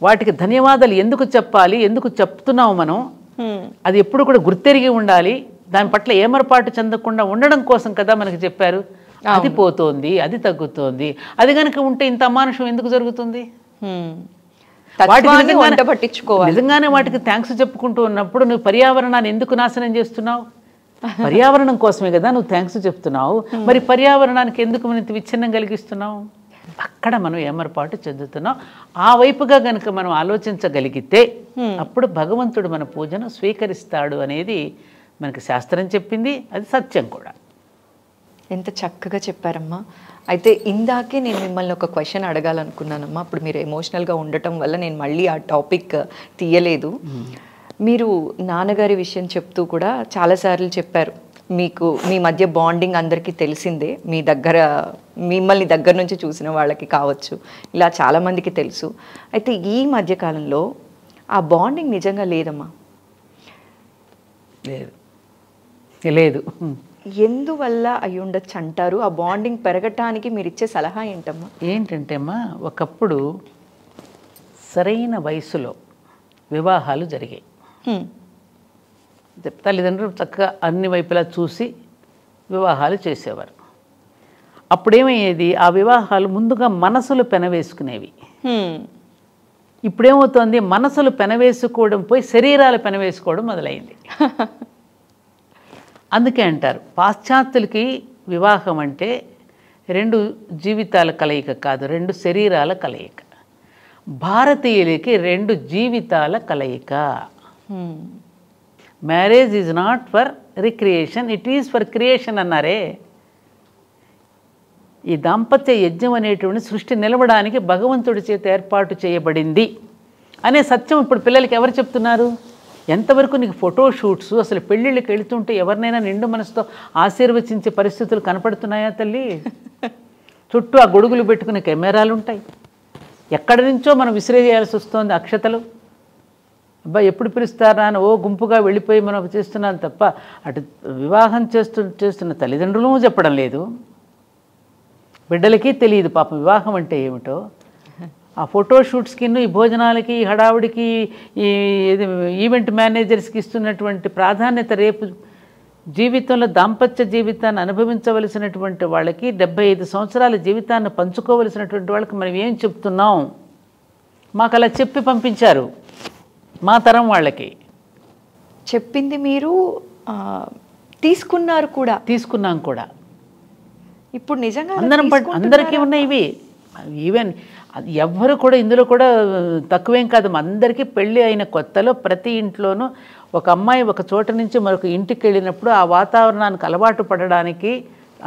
వాటికి ధన్యవాదాలు ఎందుకు చెప్పాలి, ఎందుకు చెప్తున్నావు మనం, అది ఎప్పుడు కూడా గుర్తెరిగి ఉండాలి. దాని పట్ల ఏమరపాటు చెందకుండా ఉండడం కోసం కదా మనకి చెప్పారు. అది పోతోంది, అది తగ్గుతోంది. అది కనుక ఉంటే ఇంత అమానుషం ఎందుకు జరుగుతుంది? నిజంగానే వాటికి థ్యాంక్స్ చెప్పుకుంటూ ఉన్నప్పుడు నువ్వు పర్యావరణాన్ని ఎందుకు నాశనం చేస్తున్నావు? పర్యావరణం కోసమే కదా నువ్వు థ్యాంక్స్ చెప్తున్నావు. మరి పర్యావరణానికి ఎందుకు విచ్ఛిన్నం కలిగిస్తున్నావు? అక్కడ మనం ఏమరపాటు చెందుతున్నాం. ఆ వైపుగా కనుక మనం ఆలోచించగలిగితే అప్పుడు భగవంతుడు మన పూజను స్వీకరిస్తాడు అనేది మనకి శాస్త్రం చెప్పింది, అది సత్యం కూడా. ఎంత చక్కగా చెప్పారమ్మా. అయితే ఇందాకే నేను మిమ్మల్ని ఒక క్వశ్చన్ అడగాలనుకున్నానమ్మా. అప్పుడు మీరు ఎమోషనల్గా ఉండటం వల్ల నేను మళ్ళీ ఆ టాపిక్ తీయలేదు. మీరు నాన్నగారి విషయం చెప్తూ కూడా చాలాసార్లు చెప్పారు, మీకు మీ మధ్య బాండింగ్ అందరికీ తెలిసిందే, మిమ్మల్ని దగ్గర నుంచి చూసిన వాళ్ళకి కావచ్చు, ఇలా చాలామందికి తెలుసు. అయితే ఈ మధ్యకాలంలో ఆ బాండింగ్ నిజంగా లేదమ్మా. లేదు. ఎందువల్ల అయి ఉండొచ్చు అంటారు? ఆ బాండింగ్ పెరగటానికి మీరు ఇచ్చే సలహా ఏంటమ్మా? ఏంటంటే అమ్మా, ఒకప్పుడు సరైన వయసులో వివాహాలు జరిగాయి. తల్లిదండ్రులు చక్కగా అన్ని వైపులా చూసి వివాహాలు చేసేవారు. అప్పుడేమయ్యేది, ఆ వివాహాలు ముందుగా మనసులు పెనవేసుకునేవి. ఇప్పుడేమవుతోంది, మనసులు పెనవేసుకోవడం పోయి శరీరాలు పెనవేసుకోవడం మొదలైంది. అందుకే అంటారు పాశ్చాత్యులకి వివాహం అంటే 2 జీవితాల కలయిక కాదు, 2 శరీరాల కలయిక. భారతీయులకి 2 జీవితాల కలయిక. Marriage is not for recreation, it is for creation అన్నారే. ఈ దాంపత్య యజ్ఞం అనేటువంటి సృష్టి నిలవడానికి భగవంతుడి చేత ఏర్పాటు చేయబడింది అనే సత్యం ఇప్పుడు పిల్లలకి ఎవరు చెప్తున్నారు? ఎంతవరకు నీకు ఫోటోషూట్స్, అసలు పెళ్ళిళ్ళకి వెళుతుంటే ఎవరినైనా నిండు మనసుతో ఆశీర్వచించే పరిస్థితులు కనపడుతున్నాయా తల్లి? చుట్టూ ఆ గొడుగులు పెట్టుకునే కెమెరాలు ఉంటాయి. ఎక్కడి నుంచో మనం విసిరేయాల్సి వస్తుంది అక్షతలు. అబ్బా ఎప్పుడు పిలుస్తారా అని గుంపుగా వెళ్ళిపోయి మనం చేస్తున్నాం తప్ప అటు వివాహం చేస్తున్న తల్లిదండ్రులు చెప్పడం లేదు, బిడ్డలకి తెలియదు పాపం వివాహం అంటే ఏమిటో. ఆ ఫోటోషూట్స్కి, ఈ భోజనాలకి, ఈ హడావుడికి, ఈ ఈవెంట్ మేనేజర్స్కి ఇస్తున్నటువంటి ప్రాధాన్యత రేపు జీవితంలో దాంపత్య జీవితాన్ని అనుభవించవలసినటువంటి వాళ్ళకి, 75 సంవత్సరాల జీవితాన్ని పంచుకోవలసినటువంటి వాళ్ళకి మనం ఏం చెప్తున్నాం? మాకు అలా చెప్పి పంపించారు మా తరం వాళ్ళకి. చెప్పింది మీరు తీసుకున్నాం కూడా. ఇప్పుడు నిజంగా అందరికీ ఉన్నాయి ఇవి. ఈవెన్ ఎవ్వరు కూడా ఇందులో కూడా తక్కువేం కాదు. అందరికీ పెళ్ళి అయిన కొత్తలో ప్రతి ఇంట్లోనూ ఒక అమ్మాయి ఒక చోట నుంచి మరొక ఇంటికి వెళ్ళినప్పుడు ఆ వాతావరణానికి అలవాటు పడడానికి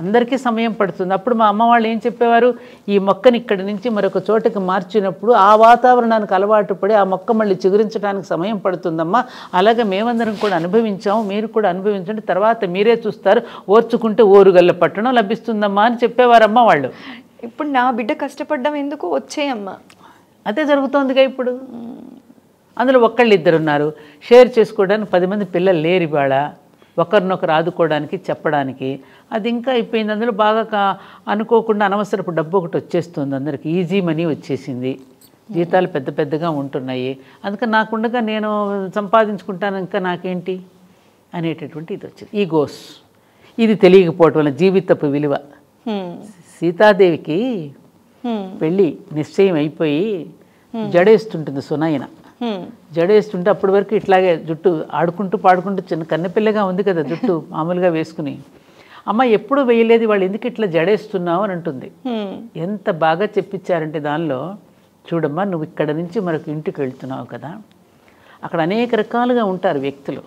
అందరికీ సమయం పడుతుంది. అప్పుడు మా అమ్మ వాళ్ళు ఏం చెప్పేవారు, ఈ మొక్కని ఇక్కడి నుంచి మరొక చోటకి మార్చినప్పుడు ఆ వాతావరణానికి అలవాటు పడి ఆ మొక్క మళ్ళీ చిగురించడానికి సమయం పడుతుందమ్మా, అలాగే మేమందరం కూడా అనుభవించాము, మీరు కూడా అనుభవించండి, తర్వాత మీరే చూస్తారు, ఓర్చుకుంటే ఓరుగల్ల పట్టణం లభిస్తుందమ్మా అని చెప్పేవారమ్మ వాళ్ళు. ఇప్పుడు నా బిడ్డ కష్టపడ్డం ఎందుకు, వచ్చేయమ్మా. అదే జరుగుతోందిగా ఇప్పుడు. అందులో ఒకళ్ళు ఇద్దరు ఉన్నారు, షేర్ చేసుకోవడానికి 10 మంది పిల్లలు లేరు ఇవాళ, ఒకరినొకరు ఆదుకోవడానికి చెప్పడానికి. అది ఇంకా అయిపోయింది. అందులో బాగా అనుకోకుండా అనవసరపు డబ్బు ఒకటి వచ్చేస్తుంది, అందరికి ఈజీ మనీ వచ్చేసింది, జీతాలు పెద్ద పెద్దగా ఉంటున్నాయి, అందుకని నాకుండగా నేను సంపాదించుకుంటాను, ఇంకా నాకేంటి అనేటటువంటి ఇది వచ్చింది. ఈగోస్. ఇది తెలియకపోవటం వల్ల జీవితపు విలువ. సీతాదేవికి పెళ్ళి నిశ్చయం అయిపోయి జడేస్తుంటుంది సునయన. జడేస్తుంటే అప్పటి వరకు ఇట్లాగే జుట్టు ఆడుకుంటూ పాడుకుంటూ చిన్న కన్నెపిల్లగా ఉంది కదా జుట్టు మామూలుగా వేసుకుని, అమ్మ ఎప్పుడు వేయలేదు, వాళ్ళు ఎందుకు ఇట్లా జడేస్తున్నావు అని అంటుంది. ఎంత బాగా చెప్పించారంటే దానిలో, చూడమ్మా నువ్వు ఇక్కడ నుంచి మరొక ఇంటికి వెళ్తున్నావు కదా, అక్కడ అనేక రకాలుగా ఉంటారు వ్యక్తులు,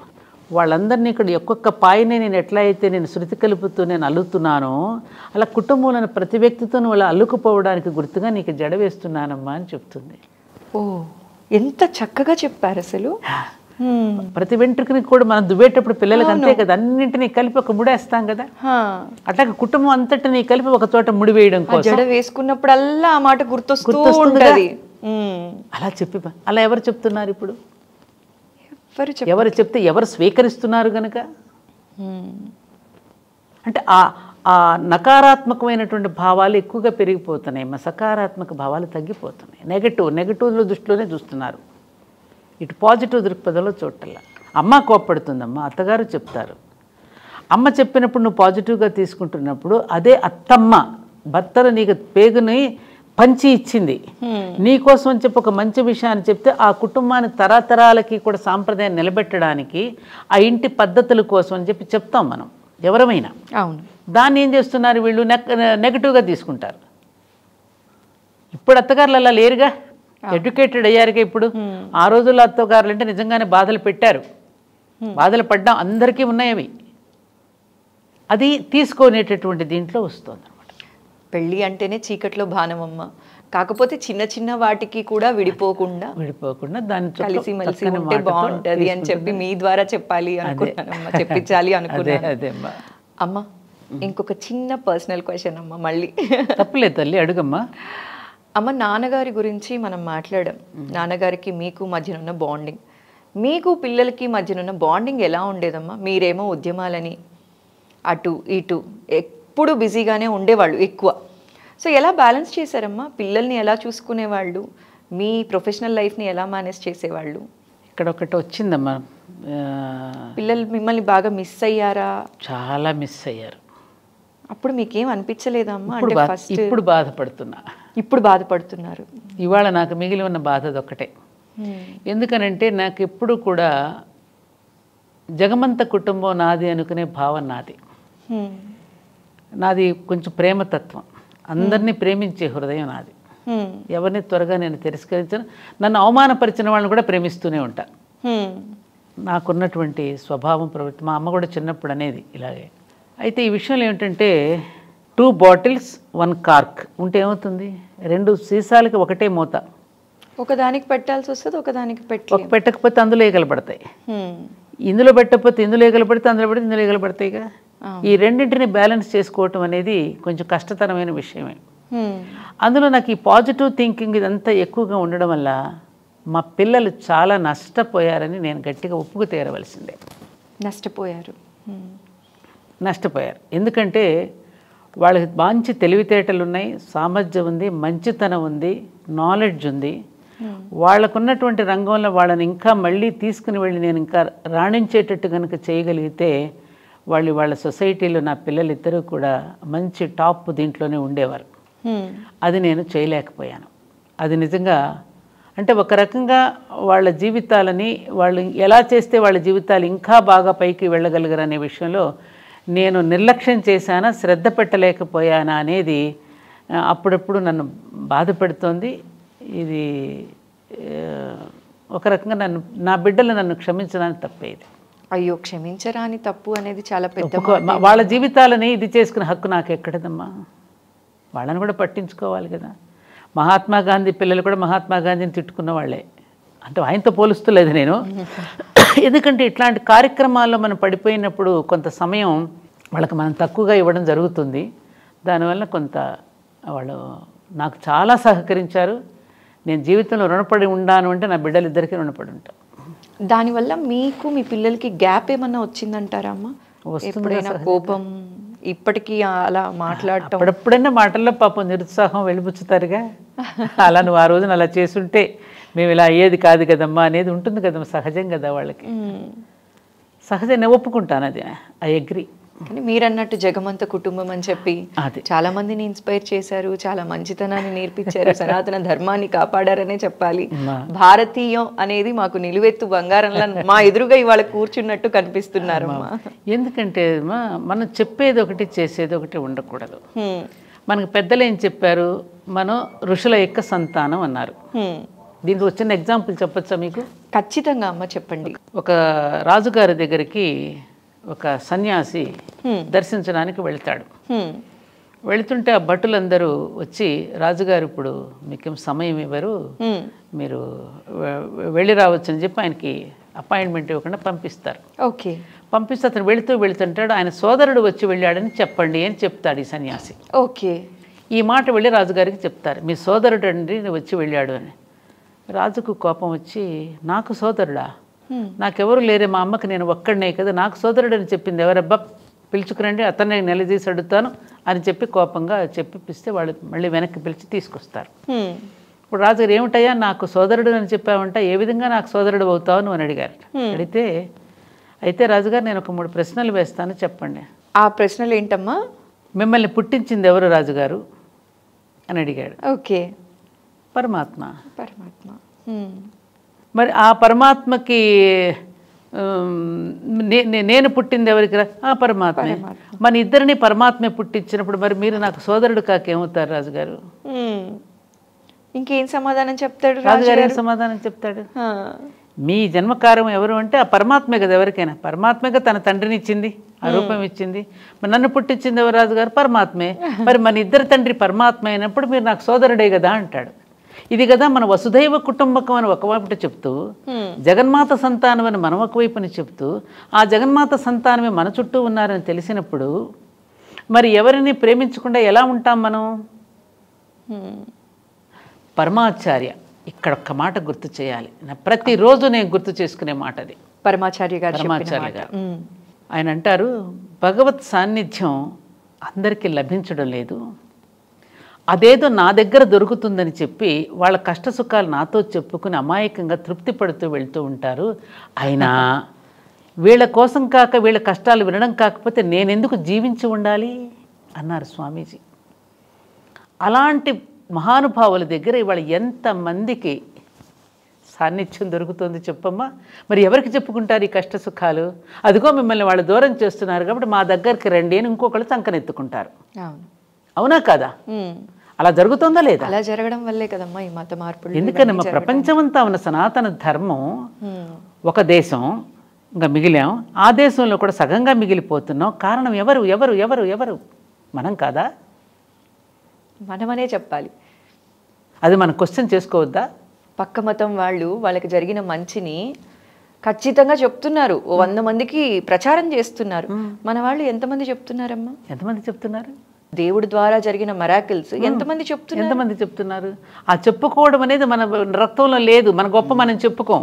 వాళ్ళందరినీ ఇక్కడ ఒక్కొక్క పాయనే నేను ఎట్లా అయితే నేను శృతి కలుపుతూ నేను అల్లుతున్నానో అలా కుటుంబంలోని ప్రతి వ్యక్తితో వాళ్ళు అల్లుకుపోవడానికి గుర్తుగా నీకు జడ వేస్తున్నానమ్మా అని చెప్తుంది. ఓ ఎంత చక్కగా చెప్పారు అసలు. ప్రతి వెంట్రుకని కూడా మనం దువ్వేటప్పుడు పిల్లలకి అంతే కదా, అన్నింటినీ కలిపి ఒక ముడేస్తాం కదా, అట్లాగే కుటుంబం అంతటిని కలిపి ఒక చోట ముడి వేయడం కోసం జడ వేసుకున్నప్పుడల్లా ఆ మాట గుర్తొస్తుంది. అలా చెప్పి అలా ఎవరు చెప్తున్నారు ఇప్పుడు, ఎవరు చెప్తే ఎవరు స్వీకరిస్తున్నారు కనుక. అంటే ఆ నకారాత్మకమైనటువంటి భావాలు ఎక్కువగా పెరిగిపోతున్నాయి, సకారాత్మక భావాలు తగ్గిపోతున్నాయి. నెగటివ్లో దృష్టిలోనే చూస్తున్నారు, ఇటు పాజిటివ్ దృక్పథంలో చూడటల్లా. అమ్మ కోప్పడుతుందమ్మా, అత్తగారు చెప్తారు, అమ్మ చెప్పినప్పుడు నువ్వు పాజిటివ్గా తీసుకుంటున్నప్పుడు అదే అత్తమ్మ భర్తను నీకు పేగుని పంచి ఇచ్చింది, నీకోసం అని చెప్పి ఒక మంచి విషయాన్ని చెప్తే ఆ కుటుంబాన్ని తరతరాలకి కూడా సాంప్రదాయం నిలబెట్టడానికి ఆ ఇంటి పద్ధతుల కోసం అని చెప్పి చెప్తాం మనం ఎవరమైనా. అవును. దాన్ని ఏం చేస్తున్నారు వీళ్ళు, నెగటివ్గా తీసుకుంటారు. ఇప్పుడు అత్తగారులు అలా లేరుగా, ఎడ్యుకేటెడ్ అయ్యారుగా ఇప్పుడు. ఆ రోజుల్లో అత్తగారులు అంటే నిజంగానే బాధలు పెట్టారు, బాధలు పడ్డాం, అందరికీ ఉన్నాయి అవి. అది తీసుకునేటటువంటి దీంట్లో వస్తుంది అనమాట. పెళ్ళి అంటేనే చీకట్లో బాణమమ్మ, కాకపోతే చిన్న చిన్న వాటికి కూడా విడిపోకుండా దాన్ని కలిసి మలిసి ఉంటే బాగుంటది అని చెప్పి మీ ద్వారా చెప్పాలి అనుకున్నానమ్మా, చెప్పించాలి అనుకున్నాను. అమ్మ ఇంకొక చిన్న పర్సనల్ క్వశ్చన్ అమ్మ, మళ్ళీ తప్పలేదు తల్లి అడుగమ్మా. అమ్మ నాన్నగారి గురించి మనం మాట్లాడాం, నాన్నగారికి మీకు మధ్యనున్న బాండింగ్, మీకు పిల్లలకి మధ్యనున్న బాండింగ్ ఎలా ఉండేదమ్మా? మీరేమో ఉద్యమాలని అటు ఇటు ఎప్పుడు బిజీగానే ఉండేవాళ్ళు ఎక్కువ, సో ఎలా బ్యాలెన్స్ చేశారమ్మా? పిల్లల్ని ఎలా చూసుకునేవాళ్ళు, మీ ప్రొఫెషనల్ లైఫ్ని ఎలా మేనేజ్ చేసేవాళ్ళు? ఇక్కడ ఒకటి వచ్చిందమ్మా, పిల్లలు మిమ్మల్ని బాగా మిస్ అయ్యారా? చాలా మిస్ అయ్యారు. అప్పుడు మీకేం అనిపించలేదమ్మా? అంటే ఫస్ట్ ఇప్పుడు బాధపడుతున్నా. ఇప్పుడు బాధపడుతున్నారు. ఇవాళ నాకు మిగిలి ఉన్న బాధ అదొక్కటే. ఎందుకనంటే నాకు ఎప్పుడు కూడా జగమంత కుటుంబం నాది అనుకునే భావన నాది. నాది కొంచెం ప్రేమతత్వం, అందరినీ ప్రేమించే హృదయం నాది. ఎవరిని త్వరగా నేను తిరస్కరించను, నన్ను అవమానపరిచిన వాళ్ళని కూడా ప్రేమిస్తూనే ఉంటా. నాకున్నటువంటి స్వభావం ప్రవృత్తి. మా అమ్మ కూడా చిన్నప్పుడు అనేది ఇలాగే. అయితే ఈ విషయంలో ఏమిటంటే 2 బాటిల్స్ 1 కార్క్ ఉంటే ఏమవుతుంది, 2 సీసాలకి ఒకటే మూత, ఒకదానికి పెట్టాల్సి వస్తుంది, ఒకదానికి పెట్టకపోతే అందులో ఈగలు పడతాయి, ఇందులో పెట్టకపోతే ఇందులో ఈగలు పడితే అందులో పడితే ఇందులో ఈగలు పడతాయిగా. ఈ రెండింటిని బ్యాలెన్స్ చేసుకోవటం అనేది కొంచెం కష్టతరమైన విషయమే. అందులో నాకు ఈ పాజిటివ్ థింకింగ్ ఇదంతా ఎక్కువగా ఉండడం వల్ల మా పిల్లలు చాలా నష్టపోయారని నేను గట్టిగా ఒప్పుకు తీరవలసిందే. నష్టపోయారు ఎందుకంటే వాళ్ళకి మంచి తెలివితేటలు ఉన్నాయి, సామర్థ్యం ఉంది, మంచితనం ఉంది, నాలెడ్జ్ ఉంది. వాళ్ళకున్నటువంటి రంగంలో వాళ్ళని ఇంకా మళ్ళీ తీసుకుని వెళ్ళి నేను ఇంకా రాణించేటట్టు కనుక చేయగలిగితే వాళ్ళ సొసైటీలో నా పిల్లలిద్దరూ కూడా మంచి టాప్ దీంట్లోనే ఉండేవారు. అది నేను చేయలేకపోయాను. అది నిజంగా అంటే ఒక రకంగా వాళ్ళ జీవితాలని వాళ్ళు ఎలా చేస్తే వాళ్ళ జీవితాలు ఇంకా బాగా పైకి వెళ్ళగలిగారు అనే విషయంలో నేను నిర్లక్ష్యం చేశానా, శ్రద్ధ పెట్టలేకపోయానా అనేది అప్పుడప్పుడు నన్ను బాధ పెడుతోంది. ఇది ఒక రకంగా నా బిడ్డలు నన్ను క్షమించడానికి తప్పేది. అయ్యో, క్షమించరాని తప్పు అనేది చాలా పెద్ద వాళ్ళ జీవితాలని ఇది చేసుకునే హక్కు నాకు ఎక్కడదమ్మా? వాళ్ళని కూడా పట్టించుకోవాలి కదా. మహాత్మా గాంధీ పిల్లలు కూడా మహాత్మా గాంధీని తిట్టుకున్న వాళ్ళే. అంటే ఆయనతో పోలుస్తలేదు నేను. ఎందుకంటే ఇట్లాంటి కార్యక్రమాల్లో మనం పడిపోయినప్పుడు కొంత సమయం వాళ్ళకి మనం తక్కువగా ఇవ్వడం జరుగుతుంది. దానివల్ల కొంత వాళ్ళు నాకు చాలా సహకరించారు. నేను జీవితంలో రుణపడి ఉండాను అంటే నా బిడ్డలు ఇద్దరికీ రుణపడి ఉంటాను. దానివల్ల మీకు మీ పిల్లలకి గ్యాప్ ఏమన్నా వచ్చిందంటారా అమ్మ? ఎప్పుడైనా కోపం, ఇప్పటికీ అలా మాట్లాడటం? అప్పుడప్పుడైనా మాటల్లో పాపం నిరుత్సాహం వెళ్ళిపుచ్చుతారుగా. అలా నువ్వు ఆ రోజున అలా చేసుంటే మేము ఇలా అయ్యేది కాదు కదమ్మా అనేది ఉంటుంది కదమ్మా, సహజం కదా వాళ్ళకి. సహజంగా ఒప్పుకుంటాను, అది ఐ అగ్రీ. కానీ మీరన్నట్టు జగమంత కుటుంబం అని చెప్పి చాలా మందిని ఇన్స్పైర్ చేశారు, చాలా మంచితనాన్ని నేర్పించారు, సనాతన ధర్మాన్ని కాపాడారనే చెప్పాలి. భారతీయం అనేది మాకు నిలువెత్తు బంగారంలా మా ఎదురుగా ఇవాళ కూర్చున్నట్టు కనిపిస్తున్నారు. ఎందుకంటే మనం చెప్పేది ఒకటి చేసేది ఒకటి ఉండకూడదు. మనకు పెద్దలు ఏం చెప్పారు? మనం ఋషుల యొక్క సంతానం అన్నారు. దీనికి వచ్చిన ఎగ్జాంపుల్ చెప్పచ్చా మీకు? ఖచ్చితంగా అమ్మ, చెప్పండి. ఒక రాజుగారి దగ్గరికి ఒక సన్యాసి దర్శించడానికి వెళ్తాడు. వెళుతుంటే ఆ భటులందరూ వచ్చి, రాజుగారు ఇప్పుడు మీకేం సమయం ఇవ్వరు, మీరు వెళ్ళి రావచ్చు అని చెప్పి ఆయనకి అపాయింట్మెంట్ ఇవ్వకుండా పంపిస్తారు. ఓకే. పంపిస్తే అతను వెళుతుంటాడు, ఆయన సోదరుడు వచ్చి వెళ్ళాడని చెప్పండి అని చెప్తాడు ఈ సన్యాసి. ఓకే. ఈ మాట వెళ్ళి రాజుగారికి చెప్తారు, మీ సోదరుడు అండి వచ్చి వెళ్ళాడు అని. రాజుకు కోపం వచ్చి, నాకు సోదరుడా? నాకెవరు లేరే, మా అమ్మకి నేను ఒక్కడనే కదా, నాకు సోదరుడు అని చెప్పింది ఎవరబ్బా, పిలుచుకురండి, అతన్ని నిలదీసి అడుగుతాను అని చెప్పి కోపంగా చెప్పిస్తే వాళ్ళు మళ్ళీ వెనక్కి పిలిచి తీసుకొస్తారు. ఇప్పుడు రాజుగారు, ఏమిటయ్యా నాకు సోదరుడు అని చెప్పావంట, ఏ విధంగా నాకు సోదరుడు అవుతావు అని అడిగారు. అడిగితే, అయితే రాజుగారు నేను ఒక 3 ప్రశ్నలు వేస్తాను చెప్పండి. ఆ ప్రశ్నలు ఏంటమ్మా? మిమ్మల్ని పుట్టించింది ఎవరు రాజుగారు అని అడిగాడు. ఓకే. పరమాత్మ. పరమాత్మ. మరి ఆ పరమాత్మకి నేను పుట్టింది ఎవరికి? ఆ పరమాత్మే. మన ఇద్దరిని పరమాత్మే పుట్టించినప్పుడు మరి మీరు నాకు సోదరుడు కాకేమవుతారు రాజుగారు? ఇంకేం సమాధానం చెప్తాడు రాజుగారు? ఏం సమాధానం చెప్తాడు? మీ జన్మకారం ఎవరు అంటే ఆ పరమాత్మే కదా, ఎవరికైనా పరమాత్మేగా తన తండ్రిని ఇచ్చింది, ఆ రూపం ఇచ్చింది. మరి నన్ను పుట్టించింది ఎవరు రాజుగారు? పరమాత్మే. మరి మన ఇద్దరు తండ్రి పరమాత్మ అయినప్పుడు మీరు నాకు సోదరుడే కదా అంటాడు. ఇది కదా మన వసుధైవ కుటుంబకం అని ఒకవైపు చెప్తూ, జగన్మాత సంతానం అని మనం ఒకవైపుని చెప్తూ, ఆ జగన్మాత సంతానమే మన చుట్టూ ఉన్నారని తెలిసినప్పుడు మరి ఎవరిని ప్రేమించకుండా ఎలా ఉంటాం మనం? పరమాచార్య ఇక్కడ ఒక్క మాట గుర్తు చేయాలి, ప్రతిరోజు నేను గుర్తు చేసుకునే మాట అది. పరమాచార్య గారు. ఆయన అంటారు, భగవత్ సాన్నిధ్యం అందరికీ లభించడం లేదు, అదేదో నా దగ్గర దొరుకుతుందని చెప్పి వాళ్ళ కష్ట సుఖాలు నాతో చెప్పుకుని అమాయకంగా తృప్తి పడుతూ వెళ్తూ ఉంటారు. అయినా వీళ్ళ కోసం కాక, వీళ్ళ కష్టాలు వినడం కాకపోతే నేనెందుకు జీవించి ఉండాలి అన్నారు స్వామీజీ. అలాంటి మహానుభావుల దగ్గర ఇవాళ ఎంతమందికి సాన్నిధ్యం దొరుకుతుంది చెప్పమ్మా? మరి ఎవరికి చెప్పుకుంటారు ఈ కష్ట సుఖాలు? అదిగో మిమ్మల్ని వాళ్ళు దూరం చేస్తున్నారు కాబట్టి మా దగ్గరికి రండి అని ఇంకొకళ్ళు చంకనెత్తుకుంటారు. అవునా కదా? అలా జరుగుతుందా లేదా? అలా జరగడం వల్లే కదమ్మా ఈ మత మార్పులు. ఎందుకని మా ప్రపంచమంతా ఉన్న సనాతన ధర్మం ఒక దేశం ఇంకా మిగిలాం, ఆ దేశంలో కూడా సగంగా మిగిలిపోతున్నాం. కారణం ఎవరు ఎవరు ఎవరు ఎవరు? మనం కాదా? మనమనే చెప్పాలి. అది మనం క్వశ్చన్ చేసుకోవద్దా? పక్క మతం వాళ్ళు వాళ్ళకి జరిగిన మంచిని ఖచ్చితంగా చెప్తున్నారు, 100 మందికి ప్రచారం చేస్తున్నారు. మన వాళ్ళు ఎంతమంది చెప్తున్నారమ్మా? ఎంతమంది చెప్తున్నారు? దేవుడి ద్వారా జరిగిన మిరాకిల్స్ ఎంతమంది చెప్తున్నారు? ఆ చెప్పుకోవడం అనేది మన రక్తంలో లేదు. మన గొప్ప మనం చెప్పుకోం.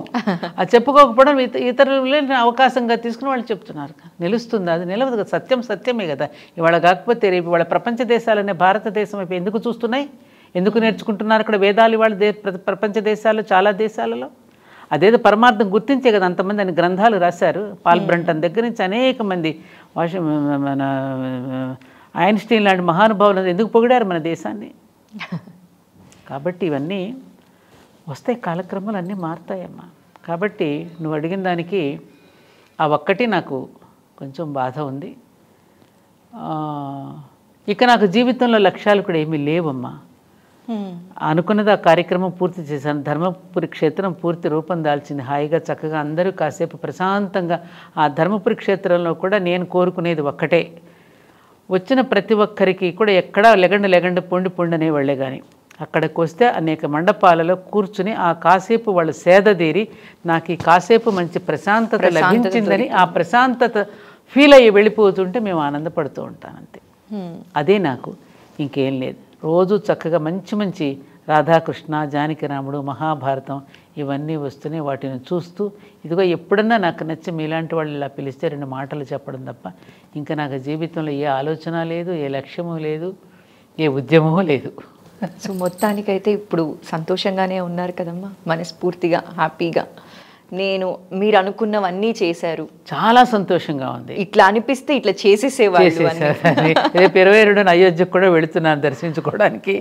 ఆ చెప్పుకోకపోవడం ఇతరులని అవకాశంగా తీసుకుని వాళ్ళు చెప్తున్నారు. నిలుస్తుంది? అది నిలవదు కదా. సత్యం సత్యమే కదా. ఇవాళ కాకపోతే రేపు ఇవాళ ప్రపంచ దేశాలనే భారతదేశం అయిపోయి ఎందుకు చూస్తున్నాయి, ఎందుకు నేర్చుకుంటున్నారు అక్కడ వేదాలు? ఇవాళ ప్రపంచ దేశాల్లో చాలా దేశాలలో అదేదో పరమార్థం గుర్తించే కదా అంతమంది అని గ్రంథాలు రాశారు. పాల్ బ్రంటన్ దగ్గర నుంచి అనేక మంది, మన ఐన్స్టీన్ లాంటి మహానుభావులు ఎందుకు పొగిడారు మన దేశాన్ని? కాబట్టి ఇవన్నీ వస్తాయి, కాలక్రమాలు అన్నీ మారుతాయమ్మా. కాబట్టి నువ్వు అడిగిన దానికి ఆ ఒక్కటి నాకు కొంచెం బాధ ఉంది. ఇక నాకు జీవితంలో లక్ష్యాలు కూడా ఏమీ లేవమ్మా. అనుకున్నది ఆ కార్యక్రమం పూర్తి చేశాను. ధర్మపురి క్షేత్రం పూర్తి రూపం దాల్చింది. హాయిగా చక్కగా అందరూ కాసేపు ప్రశాంతంగా ఆ ధర్మపురి క్షేత్రంలో కూడా నేను కోరుకునేది ఒక్కటే, వచ్చిన ప్రతి ఒక్కరికి కూడా ఎక్కడా లెగండి పొండి అనేవాళ్ళే. కానీ అక్కడికి వస్తే అనేక మండపాలలో కూర్చుని ఆ కాసేపు వాళ్ళు సేదతీరి నాకు ఈ కాసేపు మంచి ప్రశాంతత లభించిందని ఆ ప్రశాంతత ఫీల్ అయ్యి వెళ్ళిపోతుంటే మేము ఆనందపడుతూ ఉంటాను అంతే. అదే నాకు, ఇంకేం లేదు. రోజు చక్కగా మంచి మంచి రాధాకృష్ణ, జానకిరాముడు, మహాభారతం ఇవన్నీ వస్తున్నాయి. వాటిని చూస్తూ ఇదిగో ఎప్పుడన్నా నాకు నచ్చి మీలాంటి వాళ్ళు ఇలా పిలిస్తే 2 మాటలు చెప్పడం తప్ప ఇంకా నాకు జీవితంలో ఏ ఆలోచన లేదు, ఏ లక్ష్యము లేదు, ఏ ఉద్యమము లేదు. సో మొత్తానికైతే ఇప్పుడు సంతోషంగానే ఉన్నారు కదమ్మా, మనస్ఫూర్తిగా హ్యాపీగా. మీరు అనుకున్నవన్నీ చేశారు, చాలా సంతోషంగా ఉంది. ఇట్లా అనిపిస్తే ఇట్లా చేసేసేవాళ్ళు. రేపు 22న అయోధ్యకు కూడా వెళుతున్నాను దర్శించుకోవడానికి.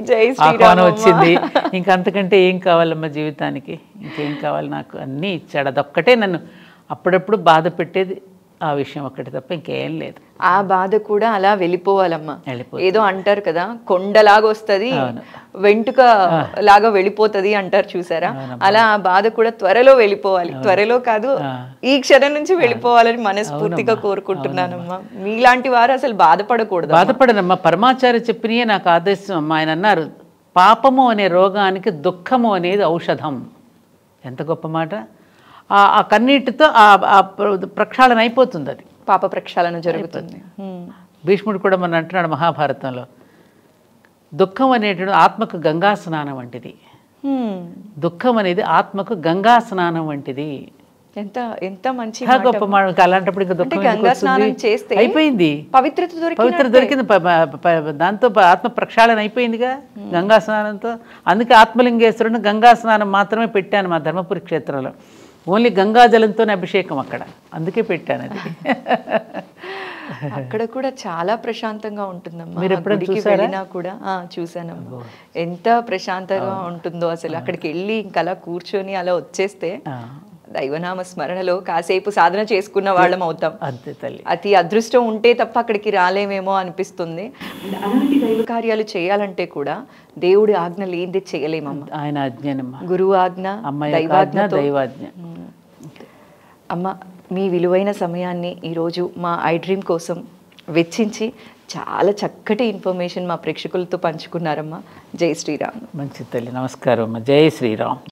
ఆహ్వానం వచ్చింది. ఇంకంతకంటే ఏం కావాలమ్మా జీవితానికి, ఇంకేం కావాలి? నాకు అన్నీ ఇచ్చాడు. అదొక్కటే నన్ను అప్పుడప్పుడు బాధ పెట్టేది, ఆ విషయం ఒక్కటి తప్ప ఇంకేం లేదు. ఆ బాధ కూడా అలా వెళ్ళిపోవాలమ్మా. ఏదో అంటారు కదా, కొండలాగా వస్తుంది వెంటుక లాగా వెళ్ళిపోతుంది అంటారు చూసారా, అలా ఆ బాధ కూడా త్వరలో వెళ్ళిపోవాలి. త్వరలో కాదు, ఈ క్షణం నుంచి వెళ్ళిపోవాలని మనస్ఫూర్తిగా కోరుకుంటున్నానమ్మా. మీలాంటి వారు అసలు బాధపడకూడదు. బాధపడనమ్మా. పరమాచార్య చెప్పినయే నాకు ఆదేశం అమ్మా. ఆయన అన్నారు, పాపము అనే రోగానికి దుఃఖము అనేది ఔషధం. ఎంత గొప్ప మాట. ఆ కన్నీటితో ఆ ప్రక్షాళన అయిపోతుంది, అది పాప ప్రక్షాళన జరుగుతుంది. భీష్ముడు కూడా మన అంటున్నాడు మహాభారతంలో, దుఃఖం అనేటువంటి ఆత్మకు గంగా స్నానం వంటిది. దుఃఖం అనేది ఆత్మకు గంగా స్నానం వంటిది. ఎంత ఎంత మంచి గొప్ప మాట. అలాంటప్పుడు ఇంకా దుఃఖం గంగా స్నానం చేస్తే అయిపోయింది, పవిత్రత దొరికింది, దాంతో ఆత్మ ప్రక్షాళన అయిపోయిందిగా గంగా స్నానంతో. అందుకే ఆత్మలింగేశ్వరుని గంగా స్నానం మాత్రమే పెట్టాను మా ధర్మపురి క్షేత్రంలో. ఓన్లీ గంగాజలంతోనే అభిషేకం అక్కడ, అందుకే పెట్టాను అది. అక్కడ కూడా చాలా ప్రశాంతంగా ఉంటుందమ్మా. మీరు ఎప్పుడైనా చూసారా? కూడా చూసానమ్మా. ఎంత ప్రశాంతంగా ఉంటుందో అసలు. అక్కడికి వెళ్ళి ఇంకా అలా కూర్చొని అలా వచ్చేస్తే దైవనామ స్మరణలో కాసేపు సాధన చేసుకున్న వాళ్ళం అవుతాం. అంతే తల్లి. అతి అదృష్టం ఉంటే తప్ప అక్కడికి రాలేమేమో అనిపిస్తుంది. అలాంటి దైవ కార్యాలు చేయాలంటే కూడా దేవుడి ఆజ్ఞ లేనిదే చేయలేమమ్మా. ఆయన ఆజ్ఞనమ్మా, గురువు ఆజ్ఞ, దైవాజ్ఞ. అమ్మ, మీ విలువైన సమయాన్ని ఈరోజు మా ఐ డ్రీమ్ కోసం వెచ్చించి చాలా చక్కటి ఇన్ఫర్మేషన్ మా ప్రేక్షకులతో పంచుకున్నారమ్మా. జై శ్రీరామ్. మంచి తల్లి, నమస్కారం అమ్మ. జై శ్రీరామ్.